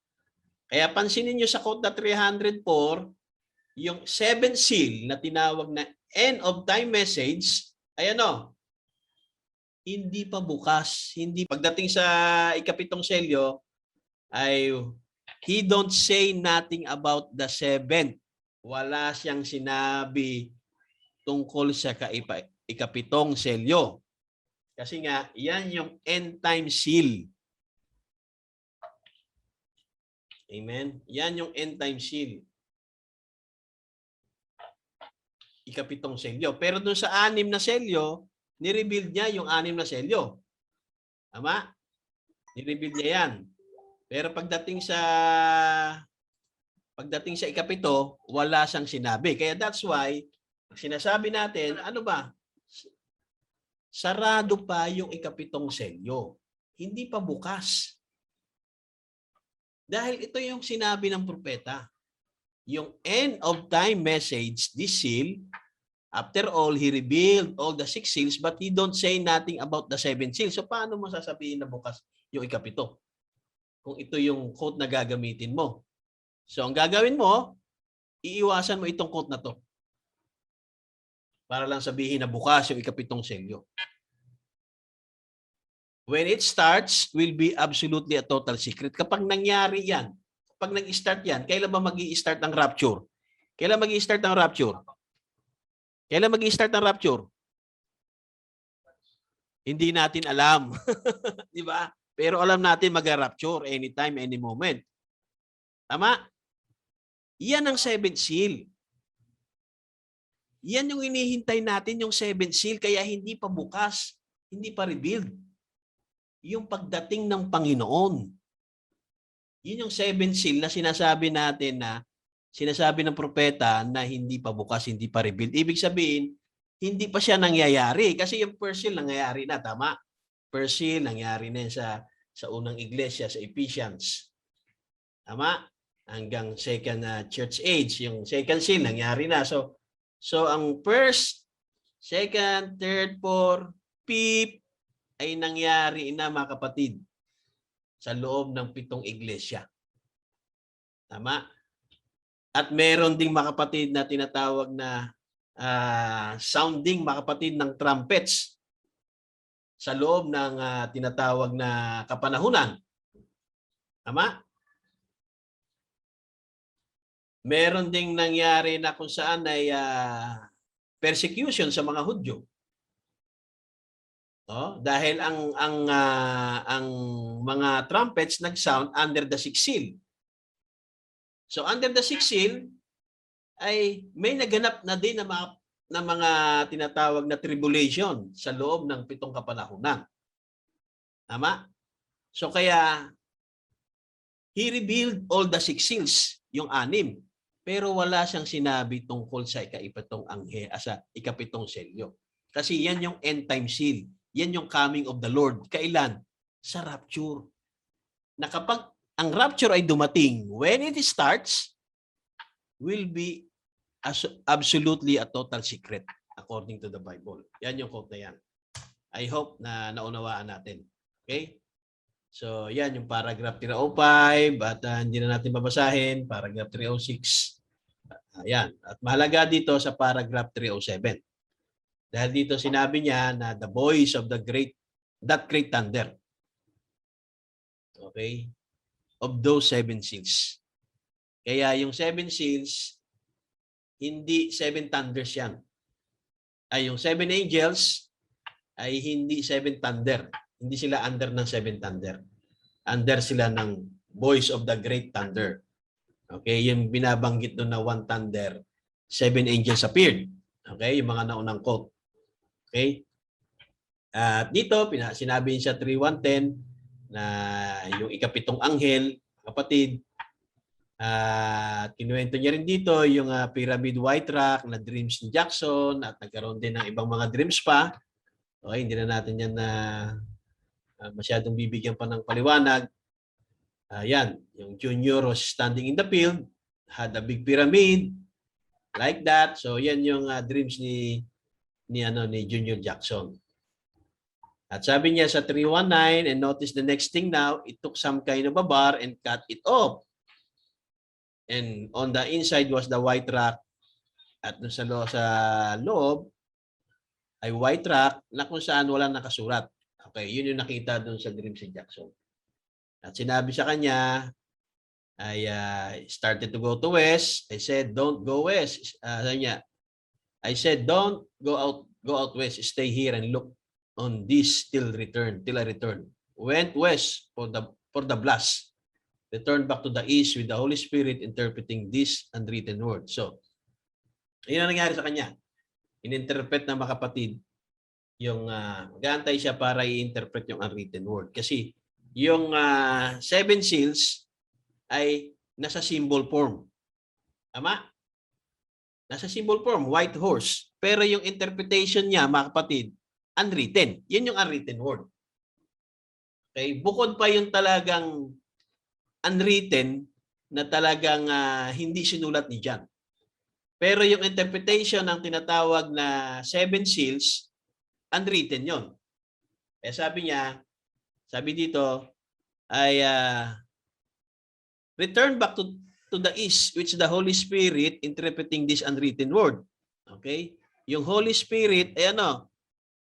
Kaya pansinin nyo sa quote na 304, yung 7 seal na tinawag na end of time message, ay ano, hindi pa bukas. Hindi pagdating sa ikapitong selyo, ay he don't say nothing about the 7th. Wala siyang sinabi tungkol sa ikapitong selyo. Kasi nga, yan yung end time seal. Amen? Yan yung end time seal. Ikapitong selyo. Pero dun sa 6 na selyo, ni-reveal niya yung 6 na selyo. Tama? Ni-reveal niya yan. Pero pagdating sa ikapito, wala siyang sinabi. Kaya that's why, sinasabi natin, ano ba? Sarado pa yung ikapitong selyo. Hindi pa bukas. Dahil ito yung sinabi ng propeta. Yung end of time message, this seal, after all, he revealed all the 6 seals, but he don't say nothing about the 7 seals. So paano mo sasabihin na bukas yung ikapito? Kung ito yung quote na gagamitin mo. So ang gagawin mo, iiwasan mo itong quote na to. Para lang sabihin na bukas yung ikapitong selyo. When it starts, will be absolutely a total secret. Kapag nangyari yan, kapag nag-start yan, kailan ba mag-i-start ang rapture? Kailan mag-i-start ang rapture? Kailan mag-i-start ang rapture? Hindi natin alam. Di ba? Pero alam natin mag-rapture anytime, any moment. Tama? Yan ang 7 seal. Yan yung inihintay natin, yung 7 seal, kaya hindi pa bukas, hindi pa revealed. Yung pagdating ng Panginoon. Yun yung 7 seal na sinasabi natin na, sinasabi ng propeta na hindi pa bukas, hindi pa revealed. Ibig sabihin, hindi pa siya nangyayari. Kasi yung first seal nangyayari na, tama? First seal nangyayari na sa unang iglesia, sa Ephesians. Tama? Hanggang second church age. Yung second seal nangyari na. So ang first, second, third, fourth, fifth ay nangyari na, mga kapatid, sa loob ng 7 iglesia. Tama? At meron ding, mga kapatid, na tinatawag na sounding, mga kapatid, ng trumpets sa loob ng tinatawag na kapanahunan. Tama? Meron ding nangyari na kung saan ay persecution sa mga Hudyo. Dahil ang mga trumpets nag-sound under the 6th seal. So under the 6th seal ay may naganap na din na mga tinatawag na tribulation sa loob ng 7 kapanahunan. Tama? So kaya, he revealed all the 6 seals, yung 6. Pero wala siyang sinabi tungkol sa ikapitong ikapitong selyo. Kasi yan yung end time seal. Yan yung coming of the Lord. Kailan? Sa rapture. Na kapag ang rapture ay dumating, when it starts, will be absolutely a total secret according to the Bible. Yan yung quote na yan. I hope na naunawaan natin. Okay? So, yan yung paragraph 305 at hindi na natin babasahin. Paragraph 306. Ayan. At mahalaga dito sa paragraph 307. Dahil dito sinabi niya na the voice of that great thunder. Okay? Of those 7 seals. Kaya yung 7 seals, hindi 7 thunders yan. Ay, yung 7 angels ay hindi 7 thunder. Hindi sila under ng 7 thunder. Under sila ng voice of the great thunder. Okay, yung binabanggit doon na 1 thunder, 7 angels appeared. Okay, yung mga naunang quote. Okay? At dito, sinabi niya 3:110 na yung ikapitong anghel, kapatid, kinuwento niya rin dito yung Pyramid White Rock na dreams ni Jackson at nagkaroon din ng ibang mga dreams pa. Okay, hindi na natin yan na masyadong bibigyan pa ng paliwanag. Yan, yung Junior was standing in the field, had a big pyramid, like that. So yan yung dreams ni Junior Jackson. At sabi niya sa 3:19, and notice the next thing now, it took some kind of a bar and cut it off. And on the inside was the white rock. At sa loob ay white rock na kung saan wala nakasurat. Okay, yun yung nakita doon sa dream si Jackson. At sinabi sa kanya, I started to go to west. I said, don't go west. Sabi niya, I said, don't go out west. Stay here and look on this till I return. Went west for the blast. Returned back to the east with the Holy Spirit interpreting this unwritten word. So, yun ang nangyari sa kanya. Ininterpret ng mga kapatid yung mag-aantay siya para i-interpret yung unwritten word. Kasi yung 7 seals ay nasa symbol form. Tama? Nasa symbol form, white horse. Pero yung interpretation niya, mga kapatid, unwritten. Yun yung unwritten word. Okay? Bukod pa yung talagang unwritten na talagang hindi sinulat ni John. Pero yung interpretation ng tinatawag na 7 seals, unwritten yon. Eh sabi dito, ay return back to the east, which the Holy Spirit interpreting this unwritten word. Okay? Yung Holy Spirit, ay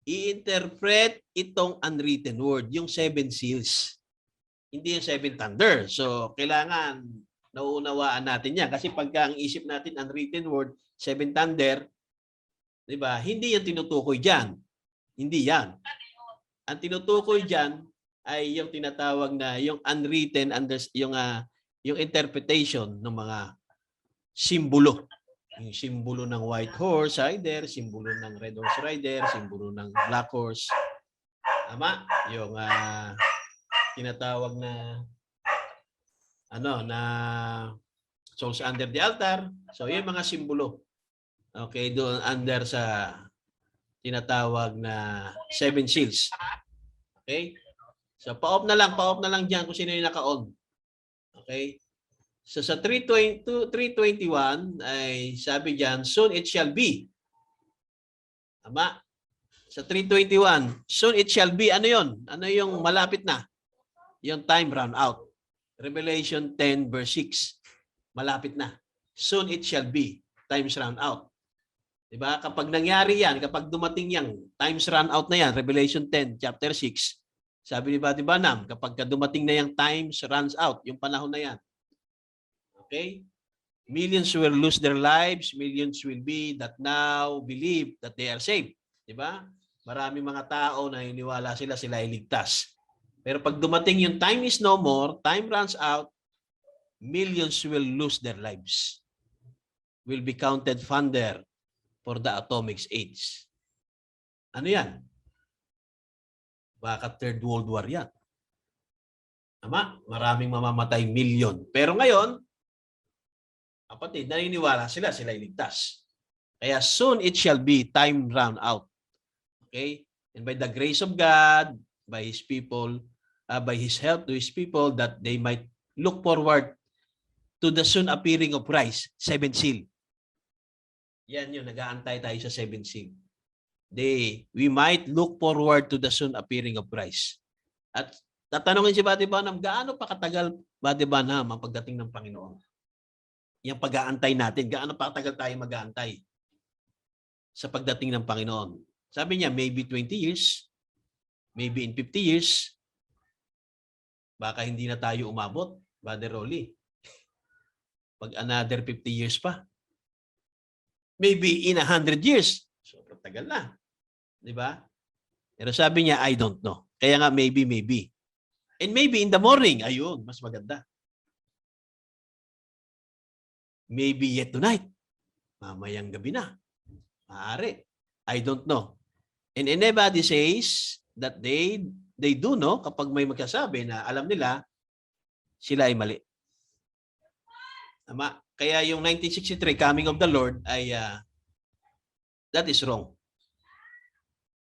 i-interpret itong unwritten word, yung 7 seals. Hindi yung 7 thunder. So, kailangan nauunawaan natin yan. Kasi pagka ang isip natin unwritten word, 7 thunder, di ba? Hindi yan tinutukoy dyan. Hindi yan. Ang tinutukoy dyan ay yung tinatawag na yung unwritten, yung interpretation ng mga simbolo. Yung simbolo ng white horse rider, simbolo ng red horse rider, simbolo ng black horse. Tama? Yung tinatawag na na souls under the altar. So, yung mga simbolo. Okay, doon under sa tinatawag na 7 seals. Okay? So, pa-off na lang dyan kung sino yung naka-on. Okay? So, sa 3:21 ay sabi dyan, soon it shall be. Tama? Sa 3:21, soon it shall be. Ano yun? Ano yung malapit na? Yung time run out. Revelation 10 verse 6. Malapit na. Soon it shall be. Times run out. Diba? Kapag nangyari yan, kapag dumating yan, times run out na yan, Revelation 10 chapter 6, sabi ni Brother Branham, kapag dumating na yung times runs out, yung panahon na yan. Okay? Millions will lose their lives, millions will be that now believe that they are saved. Diba? Maraming mga tao na iniwala sila ay ligtas. Pero pag dumating yung time is no more, time runs out, millions will lose their lives. Will be counted thunder for the atomic age. Ano yan? Baka Third World War yan. Tama? Maraming mamamatay, milyon. Pero ngayon, kapatid, naniniwala sila iligtas. Kaya soon it shall be, time run out. Okay? And by the grace of God, by His people, by His help to His people, that they might look forward to the soon appearing of Christ, 7 seal. Yan yun, nag-aantay tayo sa 7 seal. We might look forward to the soon appearing of Christ. At tatanungin si Buddy Banham, gaano pa katagal, Buddy Banham, ang pagdating ng Panginoon? Yung pag-aantay natin, gaano pa katagal tayo mag-aantay sa pagdating ng Panginoon? Sabi niya, maybe 20 years, maybe in 50 years, baka hindi na tayo umabot, Brother Rolly. Pag another 50 years pa. Maybe in 100 years. Sobrang tagal na. Di ba? Pero sabi niya, I don't know. Kaya nga, maybe. And maybe in the morning. Ayun, mas maganda. Maybe yet tonight. Mamayang gabi na. Maaari. I don't know. And anybody says that they do know kapag may magsasabi na alam nila, sila ay mali. Tama. Kaya yung 1963, Coming of the Lord, ay that is wrong.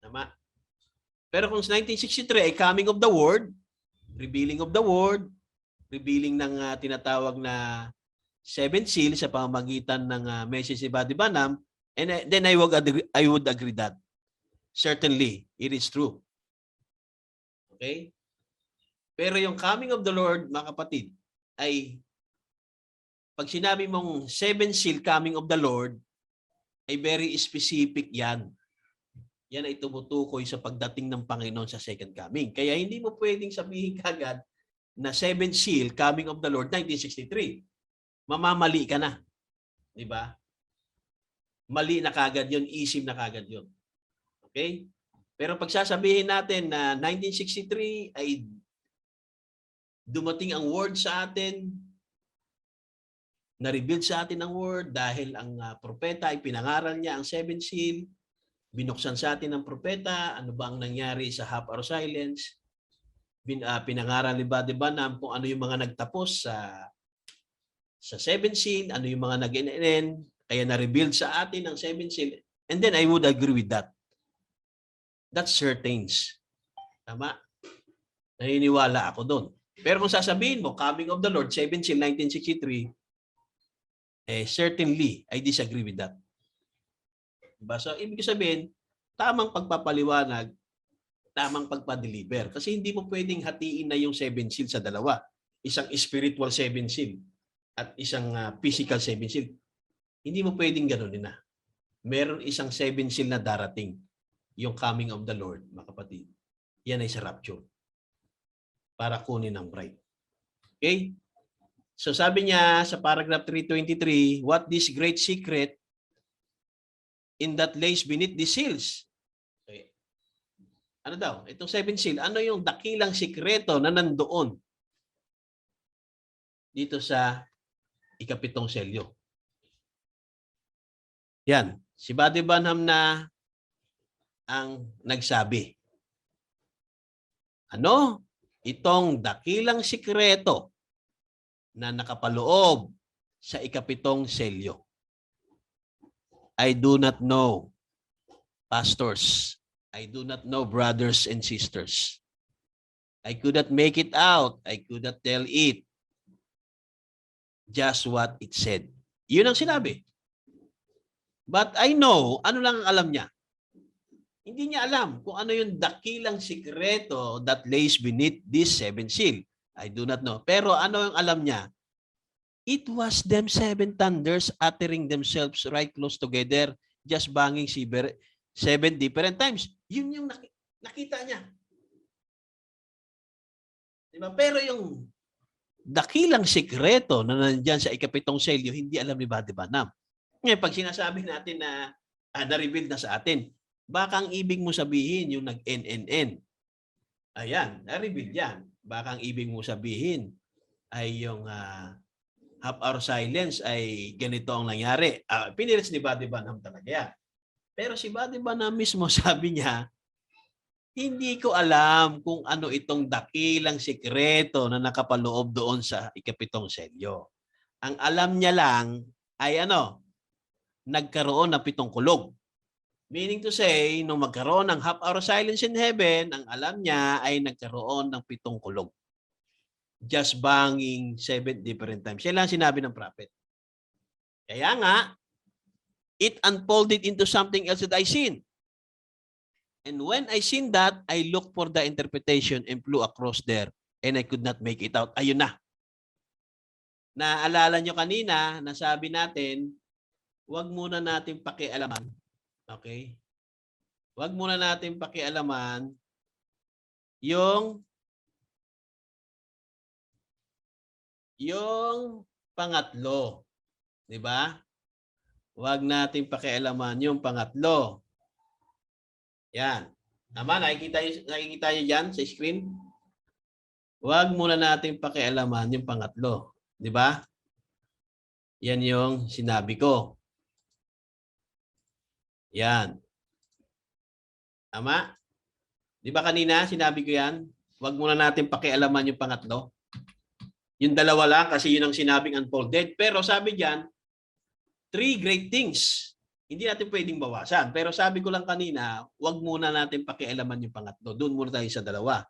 Tama. Pero kung 1963 ay Coming of the Word, revealing of the Word, revealing ng tinatawag na 7 seal sa pamamagitan ng message ni Buddy Banham, and then I would agree that certainly it is true. Okay? Pero yung Coming of the Lord, mga kapatid, ay pag sinabi mong 7 seal coming of the Lord, ay very specific yan. Yan ay tumutukoy sa pagdating ng Panginoon sa second coming. Kaya hindi mo pwedeng sabihin kagad na 7 seal coming of the Lord 1963. Mamamali ka na. Di ba? Mali na kagad yun, isim na kagad yun. Okay? Pero pag sasabihin natin na 1963 ay dumating ang word sa atin, na-reveal sa atin ang word dahil ang propeta ay pinangaral niya ang 7 seal, binuksan sa atin ng propeta, ano ba ang nangyari sa half hour silence, pinangaral ni Buddy Banham kung ano yung mga nagtapos sa 7 seal, ano yung mga nag-end, kaya na-reveal sa atin ang 7 seal, and then I would agree with that. That's certain. Tama? Naniniwala ako doon. Pero kung sasabihin mo, Coming of the Lord, 7 seal, 1963, certainly, I disagree with that. Diba? So, ibig sabihin, tamang pagpapaliwanag, tamang pagpa-deliver. Kasi hindi mo pwedeng hatiin na yung 7 seal sa dalawa. Isang spiritual 7 seal at isang physical 7 seal. Hindi mo pwedeng ganonin na. Meron isang 7 seal na darating, yung Coming of the Lord, mga kapatid. Yan ay sa rapture. Para kunin ang bride. Okay? So sabi niya sa paragraph 323, what this great secret in that lays beneath the seals? Okay. Ano daw? Itong 7 seal, ano yung dakilang sikreto na nandoon dito sa ikapitong selyo? Yan. Si Buddy Banham na ang nagsabi. Ano? Itong dakilang sikreto na nakapaloob sa ikapitong selyo. I do not know, pastors. I do not know, brothers and sisters. I could not make it out. I could not tell it. Just what it said. Yun ang sinabi. But I know, ano lang ang alam niya? Hindi niya alam kung ano yung dakilang sikreto that lays beneath this 7 seal. I do not know. Pero ano yung alam niya? It was them 7 thunders uttering themselves right close together, just banging 7 different times. Yun yung nakita niya. Diba? Pero yung dakilang sikreto na nandyan sa ikapitong selyo, hindi alam ni Buddy Banham. Ngayon, pag sinasabi natin na na-reveal na sa atin, baka ang ibig mo sabihin yung nag-NNN. Ayan, na-reveal yan. Baka ang ibig mo sabihin ay yung half hour silence ay ganito ang nangyari. Pinirits ni Buddy Banham talaga yan. Pero si Buddy Banham mismo sabi niya, Hindi ko alam kung ano itong dakilang sikreto na nakapaloob doon sa ikapitong selyo. Ang alam niya lang ay nagkaroon ng 7 kulog. Meaning to say, nung magkaroon ng half-hour silence in heaven, ang alam niya ay nagkaroon ng 7 kulog. Just banging 7 different times. Yan lang sinabi ng prophet. Kaya nga, it unfolded into something else that I seen. And when I seen that, I looked for the interpretation and flew across there and I could not make it out. Ayun na. Naalala nyo kanina, nasabi natin, huwag muna natin pakialaman. Okay? Huwag muna natin pakialaman yung pangatlo. Di ba? Huwag natin pakialaman yung pangatlo. Yan. Tama? Nakikita nyo dyan sa screen? Huwag muna natin pakialaman yung pangatlo. Di ba? Yan yung sinabi ko. Yan. Tama? Di ba kanina sinabi ko yan? Huwag muna natin pakialaman yung pangatlo. Yung dalawa lang kasi yun ang sinabing unfolded. Pero sabi dyan, 3 great things. Hindi natin pwedeng bawasan. Pero sabi ko lang kanina, huwag muna natin pakialaman yung pangatlo. Doon muna tayo sa dalawa.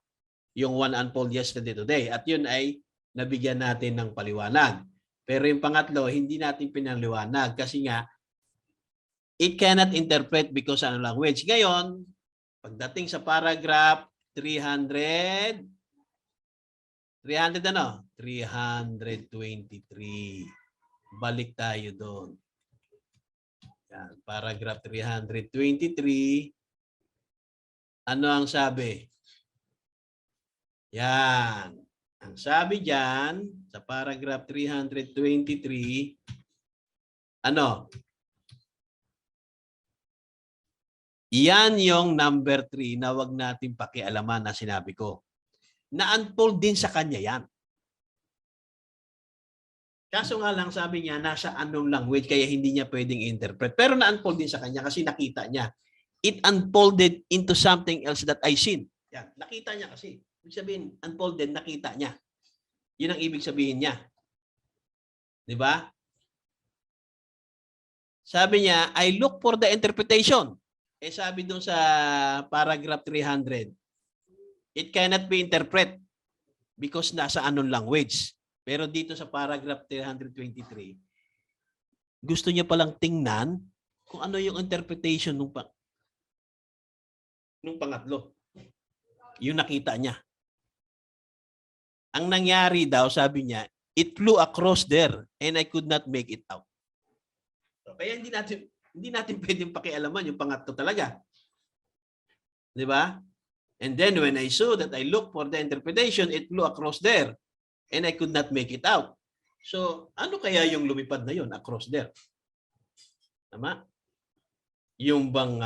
Yung one unfold yesterday today. At yun ay nabigyan natin ng paliwanag. Pero yung pangatlo, hindi natin pinaliwanag. Kasi nga, it cannot interpret because ano language. Ngayon, pagdating sa paragraph 323. Balik tayo doon. Yan, paragraph 323. Ano ang sabi? Yan. Ang sabi diyan sa paragraph 323, Yan yung number 3 na wag natin pakialaman na sinabi ko. Na-unfold din sa kanya yan. Kaso nga lang sabi niya, nasa anong language kaya hindi niya pwedeng interpret. Pero na-unfold din sa kanya kasi nakita niya. It unfolded into something else that I seen. Yan, nakita niya kasi. Ibig sabihin, unfolded, nakita niya. Yun ang ibig sabihin niya. Di ba? Sabi niya, I look for the interpretation. Sabi dun sa paragraph 300, it cannot be interpret because nasa anong language. Pero dito sa paragraph 323, gusto niya palang tingnan kung ano yung interpretation nung pangatlo. Yung nakita niya. Ang nangyari daw, sabi niya, it flew across there and I could not make it out. So, kaya hindi natin pwedeng pakialaman yung pangatlo talaga. Di ba? And then when I saw that I looked for the interpretation, it flew across there. And I could not make it out. So, ano kaya yung lumipad na yun across there? Tama? Yung bang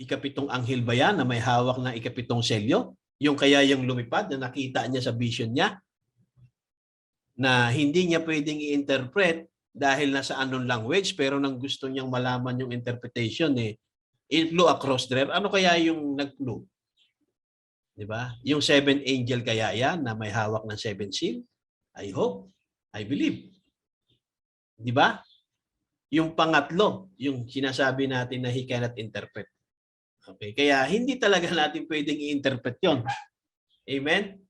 ikapitong anghel ba yan na may hawak ng ikapitong selyo? Yung kaya yung lumipad na nakita niya sa vision niya na hindi niya pwedeng i-interpret dahil nasa anong language pero nang gusto niyang malaman yung interpretation it flew across there. Ano kaya yung nag-flew? Di ba? Yung 7 angel kaya yan na may hawak ng 7 seal? I hope. I believe. Di ba? Yung pangatlo, yung sinasabi natin na he cannot interpret. Okay? Kaya hindi talaga natin pwedeng i-interpret yun. Amen?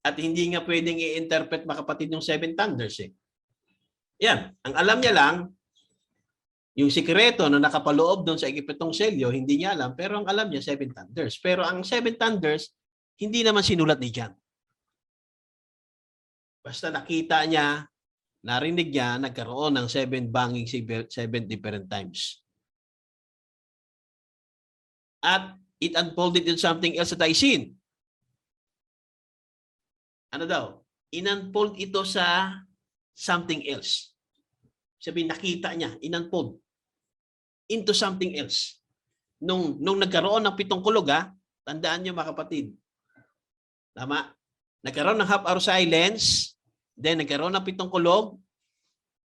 At hindi nga pwedeng i-interpret makapatid yung 7 thunders eh. Yan. Ang alam niya lang, yung sikreto na nakapaloob doon sa ikapitong selyo, hindi niya alam, pero ang alam niya, 7 thunders. Pero ang 7 thunders, hindi naman sinulat ni John. Basta nakita niya, narinig niya, nagkaroon ng 7 banging 7 different times. At it unfolded in something else that I seen. Ano daw? In-unfold ito sa something else. Sabihin, nakita niya, in-unfold into something else. Nung nagkaroon ng 7 kulog, tandaan niyo mga kapatid. Tama? Nagkaroon ng half-hour silence, then nagkaroon ng 7 kulog,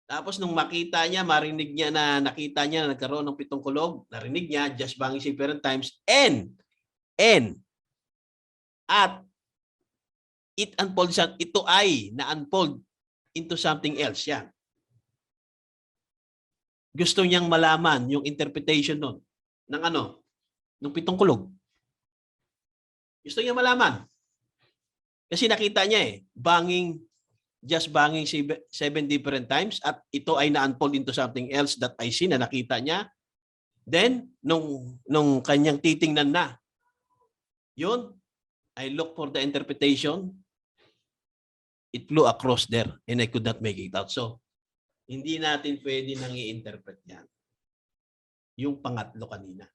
tapos nung makita niya, marinig niya na nakita niya na nagkaroon ng 7 kulog, narinig niya, just banging 7 times, and And at it unfolds, ito ay na-unfold into something else. Yan. Gusto niyang malaman yung interpretation nun ng ano, ng pitong kulog. Gusto niya malaman. Kasi nakita niya just banging 7 different times at ito ay na-unfold into something else that I see na nakita niya. Then, nung kanyang titingnan na, yun, I look for the interpretation. It flew across there and I could not make it out. So, hindi natin pwede nang i-interpret yan. Yung pangatlo kanina.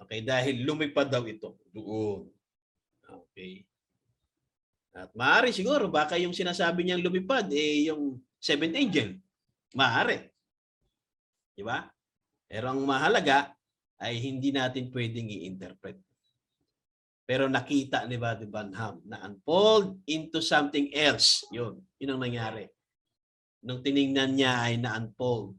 Okay, dahil lumipad daw ito. Doon. Okay. At maaari siguro, baka yung sinasabi niyang lumipad, yung seventh angel. Maaari. Di ba? Pero ang mahalaga ay hindi natin pwedeng i-interpret. Pero nakita ni Brother Branham na unfold into something else. Yun ang nangyari. Nung tiningnan niya ay na-unfold.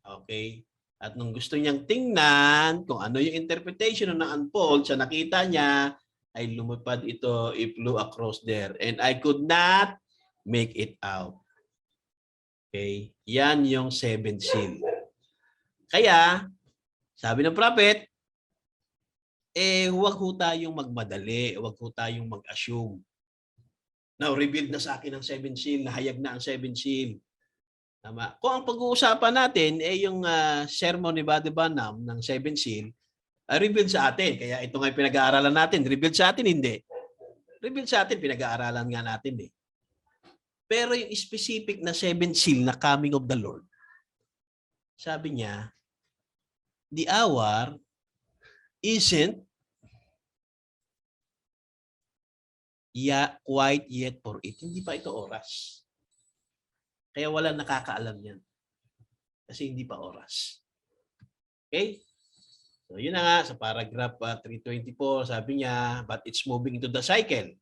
Okay? At nung gusto niyang tingnan kung ano yung interpretation ng na-unfold, sa nakita niya, ay lumipad ito, it flew across there. And I could not make it out. Okay? Yan yung 7 seal. Kaya, sabi ng prophet, huwag ho tayong magmadali, huwag ho tayong mag-assume. Now, revealed na sa akin ang 7 seal, nahayag na ang 7 seal. Tama. Kung ang pag-uusapan natin yung sermon ni Brother Branham ng 7 seal, revealed sa atin. Kaya ito nga pinag-aaralan natin. Revealed sa atin, hindi. Revealed sa atin, pinag-aaralan nga natin. Pero yung specific na 7 seal na coming of the Lord, sabi niya, the hour isn't quite yet for it. Hindi pa ito oras. Kaya wala nakakaalam yan. Kasi hindi pa oras. Okay? So yun na nga, sa paragraph 324, sabi niya, but it's moving into the cycle.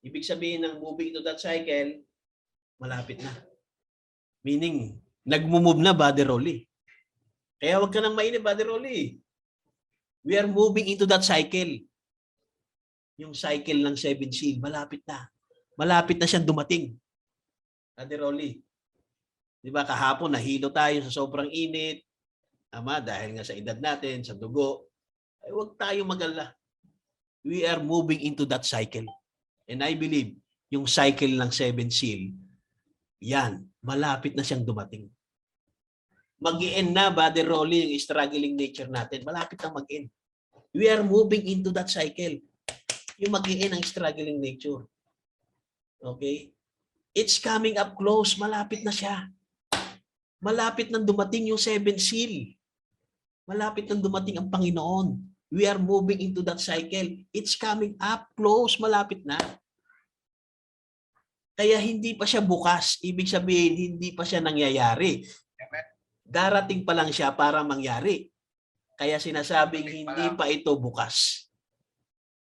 Ibig sabihin ng moving into that cycle, malapit na. Meaning, nagmumove na, Brother Rolly. Kaya wag ka nang mainip, Brother Rolly. We are moving into that cycle. Yung cycle ng 7 seal, malapit na. Malapit na siyang dumating. Brother Rolly. Di ba kahapon nahilo tayo sa sobrang init. Ama, dahil nga sa edad natin, sa dugo. Ay huwag tayo mag-alala. We are moving into that cycle. And I believe, yung cycle ng 7 seal, yan, malapit na siyang dumating. Mag-i-end na, Brother Rolly, yung struggling nature natin. Malapit na mag-end. We are moving into that cycle. Yung mag-i-end ang struggling nature. Okay? It's coming up close. Malapit na siya. Malapit nang dumating yung 7 seal. Malapit nang dumating ang Panginoon. We are moving into that cycle. It's coming up close. Malapit na. Kaya hindi pa siya bukas. Ibig sabihin, hindi pa siya nangyayari. Darating pa lang siya para mangyari. Kaya sinasabing hindi pa ito bukas.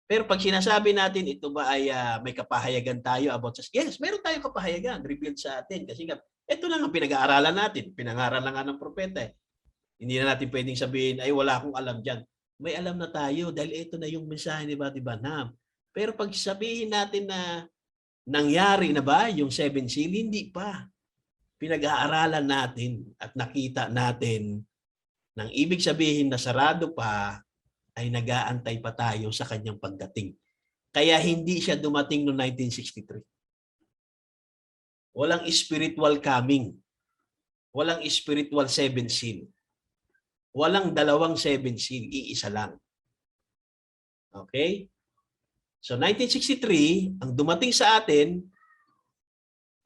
Pero pag sinasabi natin, ito ba ay may kapahayagan tayo about sa... Yes, meron tayong kapahayagan. Revealed sa atin. Kasi nga, ito lang ang pinag-aaralan natin. Pinangaral na nga ng propeta. Hindi na natin pwedeng sabihin, ay wala akong alam dyan. May alam na tayo dahil ito na yung mensahe ni Brother Branham. Pero pag sabihin natin na nangyari na ba yung 7 seal, hindi pa. Pinag-aaralan natin at nakita natin nang ibig sabihin na sarado pa ay nag-aantay pa tayo sa kanyang pagdating. Kaya hindi siya dumating noong 1963. Walang spiritual coming. Walang spiritual 7 seal. Walang dalawang 7 seal. Iisa lang. Okay? So 1963, ang dumating sa atin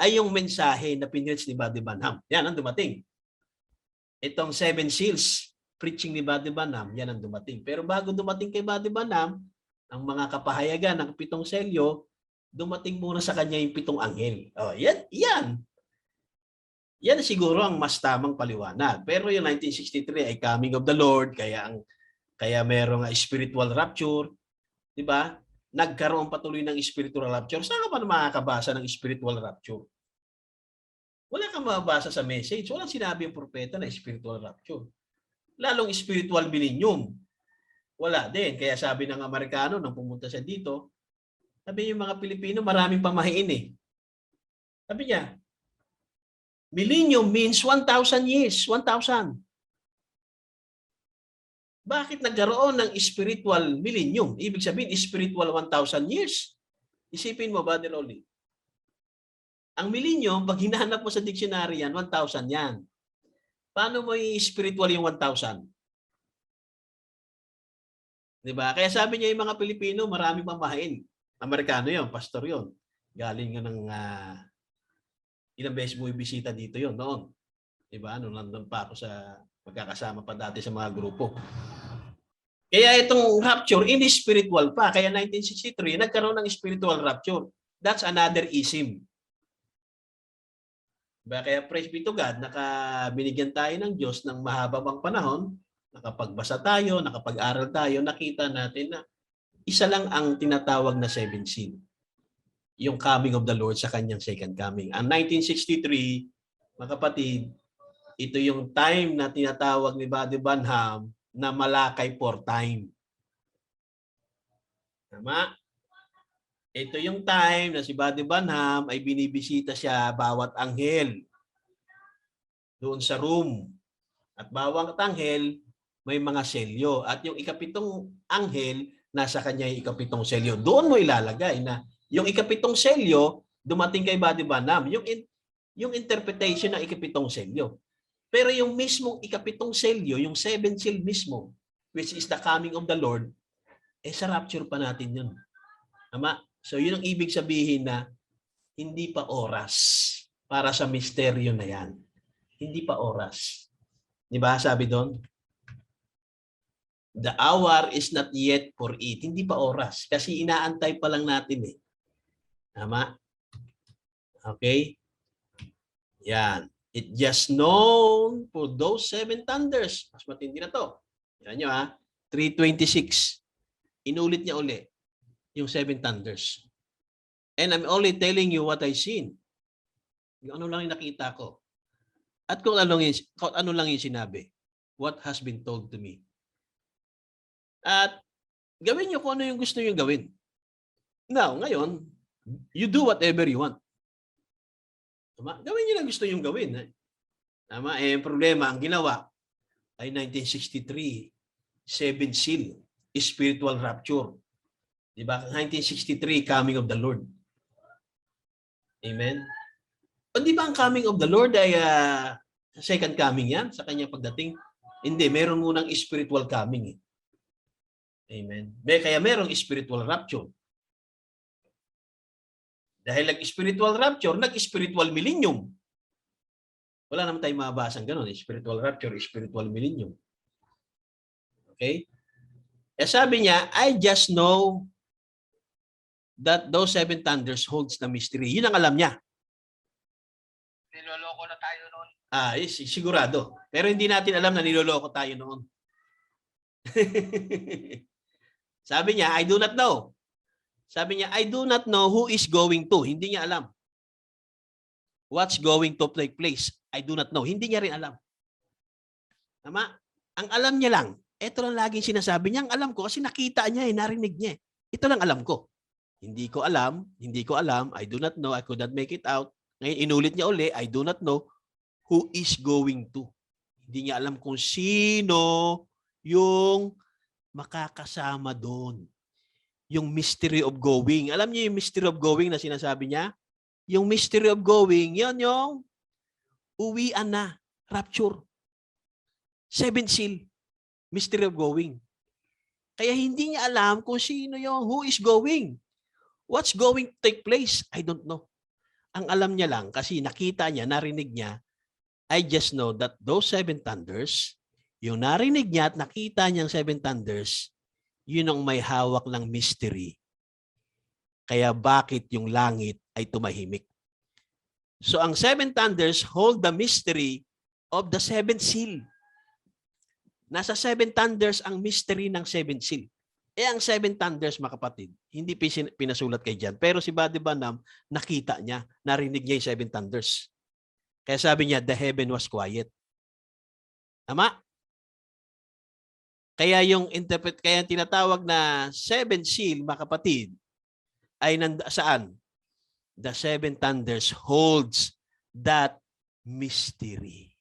ay yung mensahe na pinreach ni Brother Branham. Yan ang dumating. Itong 7 seals, preaching ni Brother Branham, yan ang dumating. Pero bago dumating kay Brother Branham, ang mga kapahayagan ng 7 selyo, dumating muna sa kanya yung 7 anghel. Oh, yan. Yan siguro ang mas tamang paliwanag. Pero yung 1963 ay coming of the Lord, kaya merong spiritual rapture, di ba? Nagkaroon patuloy ng spiritual rapture. Saan ka pa makakabasa ng spiritual rapture? Wala kang mababasa sa message. Walang sinabi yung propeta na spiritual rapture. Lalong spiritual millennium. Wala din. Kaya sabi ng Amerikano nung pumunta siya dito, sabi yung mga Pilipino maraming pamahiin eh. Sabi niya, millennium means 1,000 years. 1,000. Bakit nagkaroon ng spiritual millennium? Ibig sabihin, spiritual 1,000 years. Isipin mo ba, Rolly? Ang millennium, pag hinahanap mo sa dictionary yan, 1,000 yan. Paano mo i-spiritual yung 1,000? Diba? Kaya sabi niya yung mga Pilipino, marami pamahain. Amerikano yon, pastor yon. Galing nga ng ilang beses mo ibisita dito yon noon. Diba? Nung nandun pa ako sa magkakasama pa dati sa mga grupo. Kaya itong rapture, in-spiritual pa. Kaya 1963, nagkaroon ng spiritual rapture. That's another ism. Diba? Kaya praise be to God, binigyan tayo ng Diyos ng mahabang panahon, nakapagbasa tayo, nakapag-aral tayo, nakita natin na isa lang ang tinatawag na 7 seal. Yung coming of the Lord sa kanyang second coming. Ang 1963, mga kapatid, ito yung time na tinatawag ni Buddy Branham na Malakay for time. Tama? Ito yung time na si Buddy Branham ay binibisita siya bawat anghel doon sa room. At bawat anghel may mga selyo. At yung ikapitong anghel, nasa kanya yung ikapitong selyo. Doon mo ilalagay na yung ikapitong selyo, dumating kay Buddy Branham. Yung interpretation ng ikapitong selyo. Pero yung mismong ikapitong selyo, yung 7 seal mismo, which is the coming of the Lord, sa rapture pa natin yun. Tama? So yun ang ibig sabihin na hindi pa oras para sa misteryo na yan. Hindi pa oras. Di ba sabi doon? The hour is not yet for it. Hindi pa oras. Kasi inaantay pa lang natin eh. Tama? Okay? Yan. It just known for those 7 thunders. Mas matindi na to. Yan nyo ha. 3:26. Inulit niya uli yung 7 thunders. And I'm only telling you what I seen. Yung ano lang yung nakita ko. At kung ano lang yung sinabi. What has been told to me. At gawin nyo kung ano yung gusto nyo gawin. Now, ngayon, you do whatever you want. Tama? Gawin nyo lang gusto nyo gawin. Tama? Eh, problema, ang ginawa ay 1963, 7 seal, spiritual rapture. Diba? 1963, coming of the Lord. Amen? O di ba ang coming of the Lord ay second coming yan sa kanyang pagdating? Hindi, meron munang spiritual coming. Amen. Kaya merong spiritual rapture. Dahil nag-spiritual rapture, nag-spiritual millennium. Wala naman tayong mabasang ganun. Spiritual rapture, spiritual millennium. Okay? Eh sabi niya, I just know that those 7 thunders holds the mystery. Yun ang alam niya. Niloloko na tayo noon. Sigurado. Pero hindi natin alam na niloloko tayo noon. Sabi niya, I do not know. Sabi niya, I do not know who is going to. Hindi niya alam. What's going to take place? I do not know. Hindi niya rin alam. Tama? Ang alam niya lang, ito lang laging sinasabi niya, ang alam ko kasi nakita niya, narinig niya. Ito lang alam ko. Hindi ko alam, I do not know, I could not make it out. Ngayon, inulit niya uli, I do not know who is going to. Hindi niya alam kung sino yung makakasama doon. Yung mystery of going. Alam niyo yung mystery of going na sinasabi niya? Yung mystery of going, yan yung uwian na, rapture. 7 seal, mystery of going. Kaya hindi niya alam kung sino yung who is going. What's going to take place? I don't know. Ang alam niya lang, kasi nakita niya, narinig niya, I just know that those 7 thunders, yung narinig niya at nakita niyang 7 thunders, yun ang may hawak ng mystery. Kaya bakit yung langit ay tumahimik? So ang 7 thunders hold the mystery of the 7th seal. Nasa 7 thunders ang mystery ng 7th seal. Eh ang 7 thunders, mga kapatid, hindi pinasulat kay John. Pero si Buddy Branham, nakita niya, narinig niya yung 7 thunders. Kaya sabi niya, the heaven was quiet. Tama? Kaya yung kaya tinatawag na seven seal, mga kapatid, ay saan? The seven thunders holds that mystery.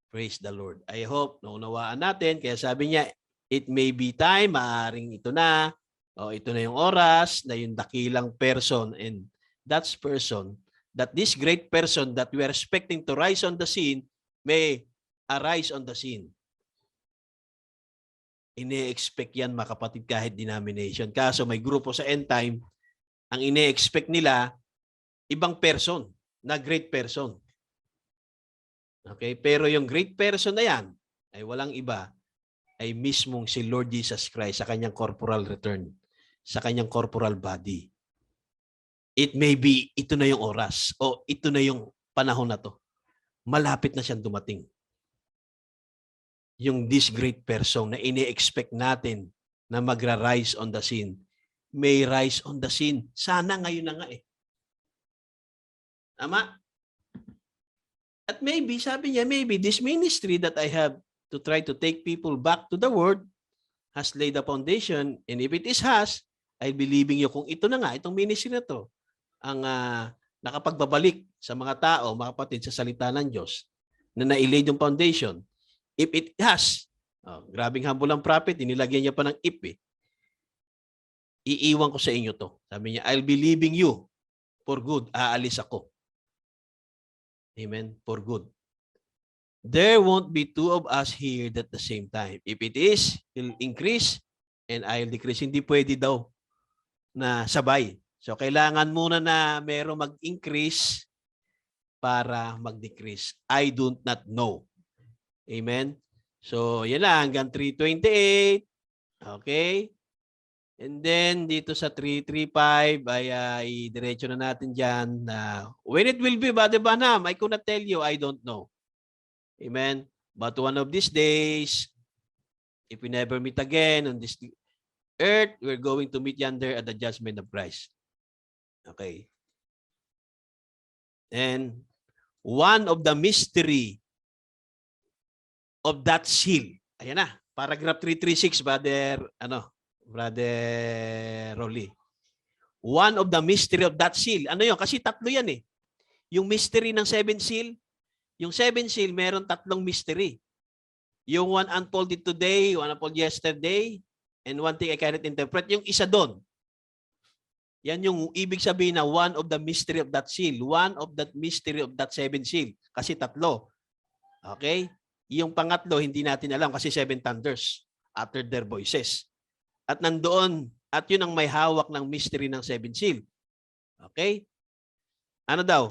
Praise the Lord. I hope naunawaan natin. Kaya sabi niya, it may be time, maaaring ito na, o ito na yung oras, na yung dakilang person, and that this great person that we are expecting to rise on the scene may arise on the scene. Ine-expect yan, mga kapatid, kahit denomination. Kaso may grupo sa end time, ang ine-expect nila, ibang person, na great person. Okay? Pero yung great person na yan, ay walang iba, ay mismong si Lord Jesus Christ sa kanyang corporal return, sa kanyang corporal body. It may be, ito na yung oras, o ito na yung panahon na to. Malapit na siyang dumating. Yung this great person na ine-expect natin na magra-rise on the scene, may rise on the scene. Sana ngayon na nga eh. Tama? At maybe, sabi niya, maybe this ministry that I have to try to take people back to the Word has laid the foundation, and if it is has, I'll be leaving you kung ito na nga, itong ministry na to, ang nakapagbabalik sa mga tao, mga kapatid, sa salita ng Diyos, na nailay yung foundation. If it has, grabing humble ang prophet, inilagyan niya pa ng if eh. Iiwan ko sa inyo to. Sabi niya, I'll be leaving you for good. Aalis ako. Amen? For good. There won't be two of us here at the same time. If it is, he'll increase and I'll decrease. Hindi pwede daw na sabay. So, kailangan muna na mayroong mag-increase para mag-decrease. I do not know. Amen? So, yan lang. Hanggang 3:28. Okay? And then, dito sa 3:35, ay i-diretso na natin dyan. When it will be, Brother Banham, I could not tell you. I don't know. Amen? But one of these days, if we never meet again on this earth, we're going to meet yonder at the judgment of Christ. Okay. And one of the mystery of that seal. Ayan na. Paragraph 336, Brother Rolly. One of the mystery of that seal. Ano yun? Kasi tatlo yan eh. Yung mystery ng seven seal, yung seven seal, meron tatlong mystery. Yung one unfolded today, one unfolded yesterday, and one thing I cannot interpret. Yung isa doon. Yan yung ibig sabihin na one of the mystery of that seal. One of that mystery of that seven seal. Kasi tatlo. Okay? Yung pangatlo, hindi natin alam kasi seven thunders after their voices. At nandoon, at yun ang may hawak ng mystery ng seven seal. Okay? Ano daw?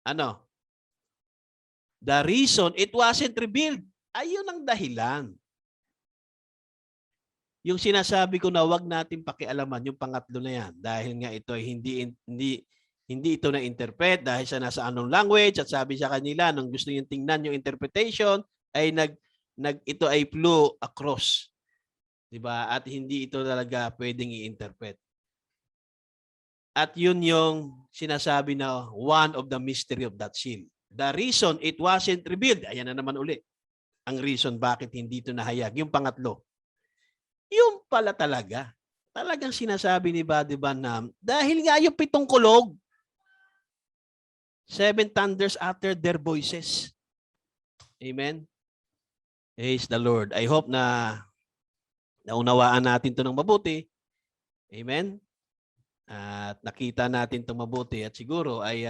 Ano? The reason it wasn't revealed. Ayun ang dahilan. Yung sinasabi ko na wag natin pakialaman yung pangatlo na yan dahil nga ito ay hindi ito na-interpret dahil sa nasa anong language at sabi sa kanila nung gusto niyo tingnan yung interpretation ay ito ay flew across. 'Di ba? At hindi ito talaga pwedeng i-interpret. At yun yung sinasabi na one of the mystery of that seal. The reason it wasn't revealed. Ayan na naman uli. Ang reason bakit hindi ito nahayag. Yung pangatlo. Yung pala talaga. Talagang sinasabi ni Buddy Banham, dahil nga yung pitong kulog, seven thunders utter their voices. Amen? Praise the Lord. I hope na naunawaan natin ito ng mabuti. Amen? At nakita natin ito mabuti at siguro ay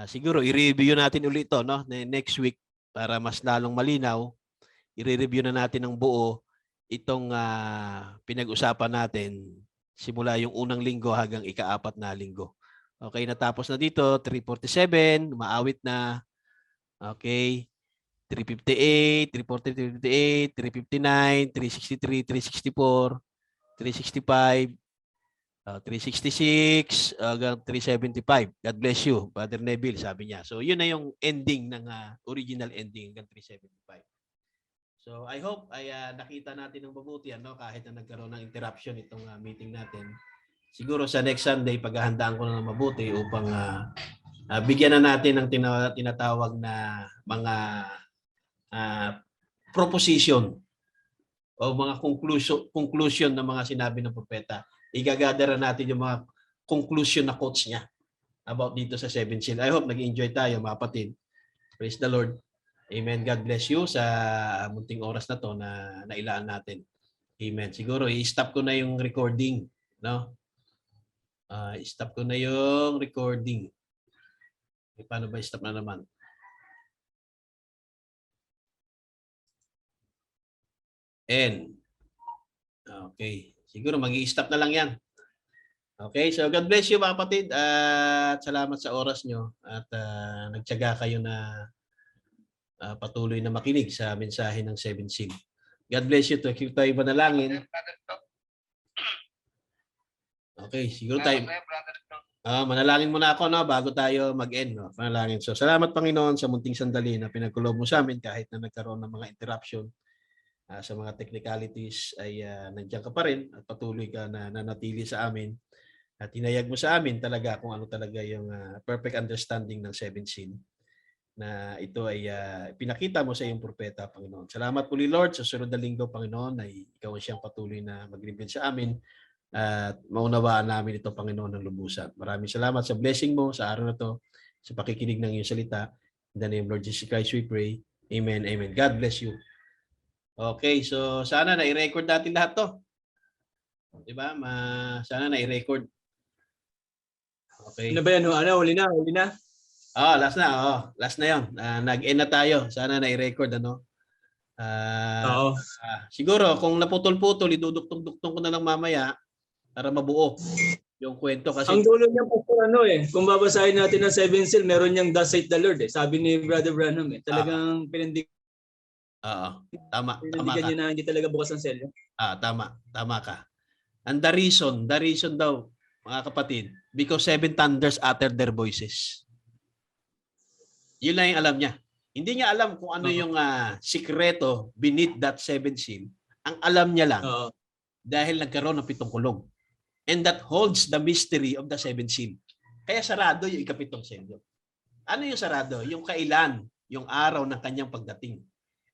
siguro i-review natin ulit ito no? Next week para mas lalong malinaw. I-review na natin ng buo itong pinag-usapan natin simula yung unang linggo hanggang ika-4 na linggo. Okay, natapos na dito, 3:47, maawit na. Okay, 3:58, 3:40, 3:58, 3:59, 3:63, 3:64, 3:65, 3:66, hanggang 3:75. God bless you, Brother Neville, sabi niya. So, yun na yung ending ng original ending hanggang 3:75. So, I hope ay nakita natin ng mabuti kahit na nagkaroon ng interruption itong meeting natin. Siguro sa next Sunday, paghahandaan ko na ng mabuti upang bigyan na natin ng tinatawag na mga proposition o mga conclusion ng mga sinabi ng propeta. Igagather natin yung mga conclusion na quotes niya about dito sa 7 seal. I hope nag-enjoy tayo, mga kapatid. Praise the Lord. Amen. God bless you sa munting oras na to na nailaan natin. Amen. Siguro i-stop ko na yung recording, no? I-stop ko na yung recording. Paano ba i-stop na naman? End. Okay. Siguro mag-i-stop na lang yan. Okay, so God bless you, mga kapatid. At salamat sa oras nyo. At nagtiyaga kayo na patuloy na makinig sa mensahe ng 7 seal. God bless you. Tayo tayo manalangin. Okay, siguro tayo. Manalangin muna ako, no, bago tayo mag-end. No? Manalangin. So, salamat, Panginoon, sa munting sandali na pinagkulob mo sa amin kahit na nagkaroon ng mga interruption. Sa mga technicalities ay nandiyan ka pa rin at patuloy ka na nanatili sa amin. At hinayag mo sa amin talaga kung ano talaga yung perfect understanding ng 7 seal na ito ay pinakita mo sa iyong propeta, Panginoon. Salamat po, Lord, sa sunod na linggo, Panginoon, ay ikaw ang siyang patuloy na mag-reveal sa amin at maunawaan namin ito, Panginoon, ng lubusan. Maraming salamat sa blessing mo sa araw na to, sa pakikinig ng iyong salita. In the name of Lord Jesus Christ, we pray. Amen, amen. God bless you. Okay, so sana na-i-record natin lahat to. Diba? Sana na-i-record. Okay. Ano ba yan? Huli na? Last na. Last na yun. Nag-end na tayo. Sana na-i-record, ano? Oo. Siguro, kung naputol-putol, iduduktong-duktong ko na lang mamaya para mabuo yung kwento. Kasi Ang dulo niya po, kung babasahin natin ng 7 seal, meron niyang thus saith the Lord. Sabi ni Brother Branham, talagang Tama pinandigan ka. niya na hindi talaga bukas ang selyo. Tama ka. And the reason daw, mga kapatid, because 7 thunders uttered their voices. Yun lang yung alam niya. Hindi niya alam kung ano yung sikreto beneath that 7 seal. Ang alam niya lang, dahil nagkaroon ng 7 kulong. And that holds the mystery of the 7 seal. Kaya sarado yung ika-7 selyo. Ano yung sarado? Yung kailan, yung araw ng kanyang pagdating.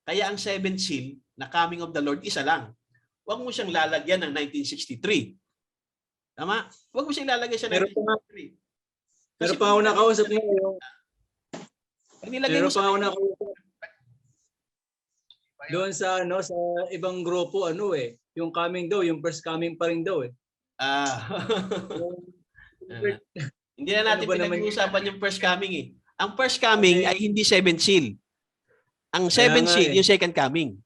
Kaya ang 7 seal na coming of the Lord, isa lang. Huwag mo siyang lalagyan ng 1963. Tama? Huwag mo siyang lalagyan sa 1963. Pero pa ako nakausap mo yung doon sa sa ibang grupo yung coming daw, yung first coming pa rin daw Hindi na natin pinag-uusapan yung first coming eh. Ang first coming ay hindi 7 seal. Ang 7 seal yung second coming.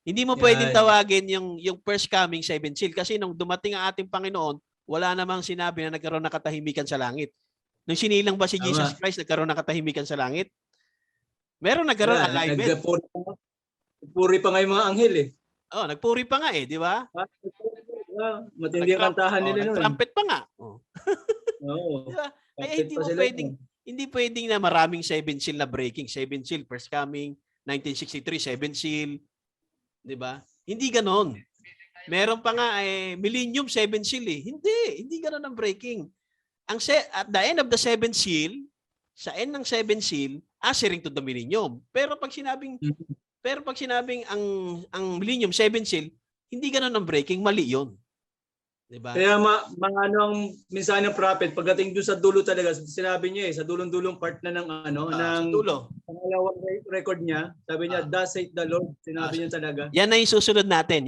Hindi mo pwedeng tawagin yung first coming 7 seal kasi nung dumating ang ating Panginoon, wala namang sinabi na nagkaroon ng katahimikan sa langit. Nung sinilang ba si Jesus Christ, nagkaroon ng katahimikan sa langit? Meron nagkaroon alignment. Nagpuri pa nga yung mga anghel nagpuri pa nga di ba? Matindi ang kantahan nila noon. Trumpet pa nga. Diba? Kaya hindi pwedeng na maraming 7 seal na breaking. 7 seal, first coming, 1963, 7 seal. Di ba? Hindi ganon. Meron pa nga millennium 7 seal Hindi ganon ang breaking. At the end of the 7 seal, sa end ng 7 seal, ushering to the millennium. Pero pag sinabing ang millennium 7 seal, hindi ganon ang breaking, mali 'yon. 'Di ba? Kaya ang minsan ng prophet pagdating doon sa dulo talaga, sinabi niya sa dulong-dulong part na ng ng dulo. Pangalawang record niya, sabi niya thus saith the Lord, sinabi niya talaga. Yan ang isusunod natin.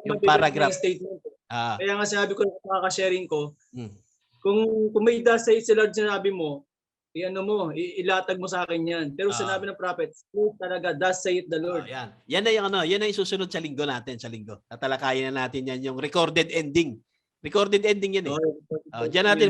Yung paragraph. Kaya nga sabi ko sa sharing ko, kung may thus saith the Lord sinabi mo, ilatag mo sa akin yan. Pero sinabi ng prophet, talaga, thus saith the Lord. Yan ang isusunod sa linggo natin, Tatalakayin na natin yan, yung recorded ending. Recorded ending yan Diyan natin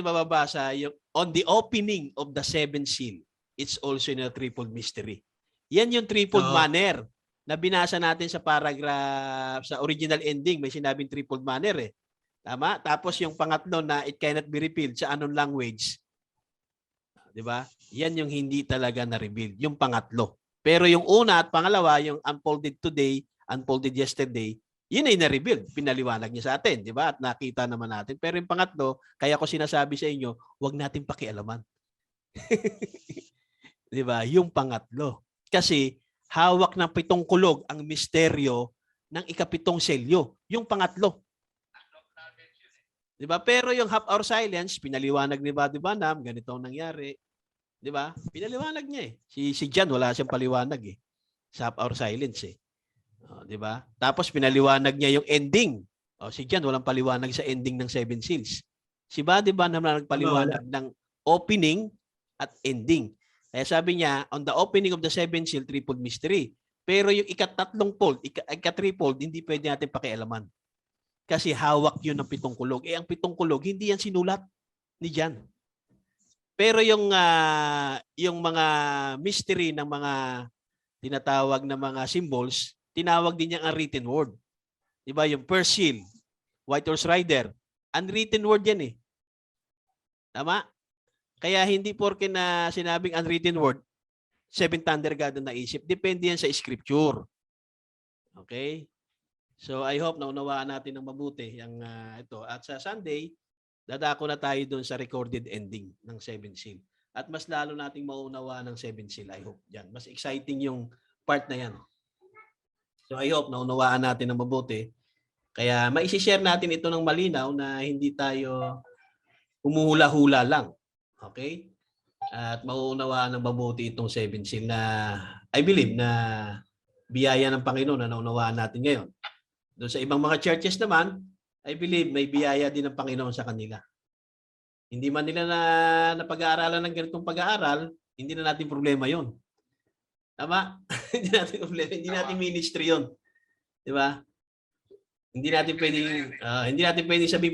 mababasa yung on the opening of the 7 seal. It's also in a threefold mystery. Yan yung threefold manner na binasa natin sa paragraph, sa original ending, may sinabing threefold manner Tama? Tapos yung pangatlo na it cannot be revealed sa anong language. 'Di ba? Yan yung hindi talaga na-reveal, yung pangatlo. Pero yung una at pangalawa, yung unfolded today, unfolded yesterday, yun ay na-reveal. Pinaliwanag niya sa atin, 'di ba? At nakita naman natin. Pero yung pangatlo, kaya ko sinasabi sa inyo, huwag natin pakialaman. 'Di ba? Yung pangatlo. Kasi hawak ng 7 kulog ang misteryo ng ikapitong selyo. Yung pangatlo. 'Di ba? Pero yung half hour silence, pinaliwanag ni Buddy Banham, ganito ang nangyari. 'Di ba? Pinaliwanag niya eh. Si Jan wala siyang paliwanag eh sa half hour silence eh. 'Di ba? Tapos pinaliwanag niya yung ending. Si Jan walang paliwanag sa ending ng Seven Seals. Si Buddy Banham na nagpaliwanag ng opening at ending. Kaya sabi niya, on the opening of the Seven Seal, triple mystery. Pero yung ika-3 fold, ika-3 hindi pwede natin pakialaman. Kasi hawak yun ng 7 kulog. Ang 7 kulog, hindi yan sinulat ni Jan. Pero yung mga mystery ng mga tinatawag na mga symbols, tinawag din niya ang written word. Diba? Yung first seal, White Horse Rider, unwritten word yan eh. Tama? Kaya hindi porke na sinabing unwritten word, 7 Thunder God ang naisip. Depende yan sa scripture. Okay? So I hope naunawaan natin ng mabuti yung ito. At sa Sunday, dadako na tayo doon sa recorded ending ng 7 Seal. At mas lalo nating mauunawaan ng 7 Seal, I hope. Yan. Mas exciting yung part na yan. So I hope naunawaan natin ng mabuti. Kaya maisi-share natin ito ng malinaw na hindi tayo umuhula-hula lang. Okay? At mauunawaan ng mabuti itong 7 Seal na I believe na biyaya ng Panginoon na naunawaan natin ngayon. Doon sa ibang mga churches naman, I believe may biyaya din ng Panginoon sa kanila. Hindi man nila na pag-aaralan ng ganitong pag-aaral, hindi na natin problema yon. Tama? Hindi natin problema, hindi natin ministry yon. 'Di ba? Hindi natin pwedeng sabihin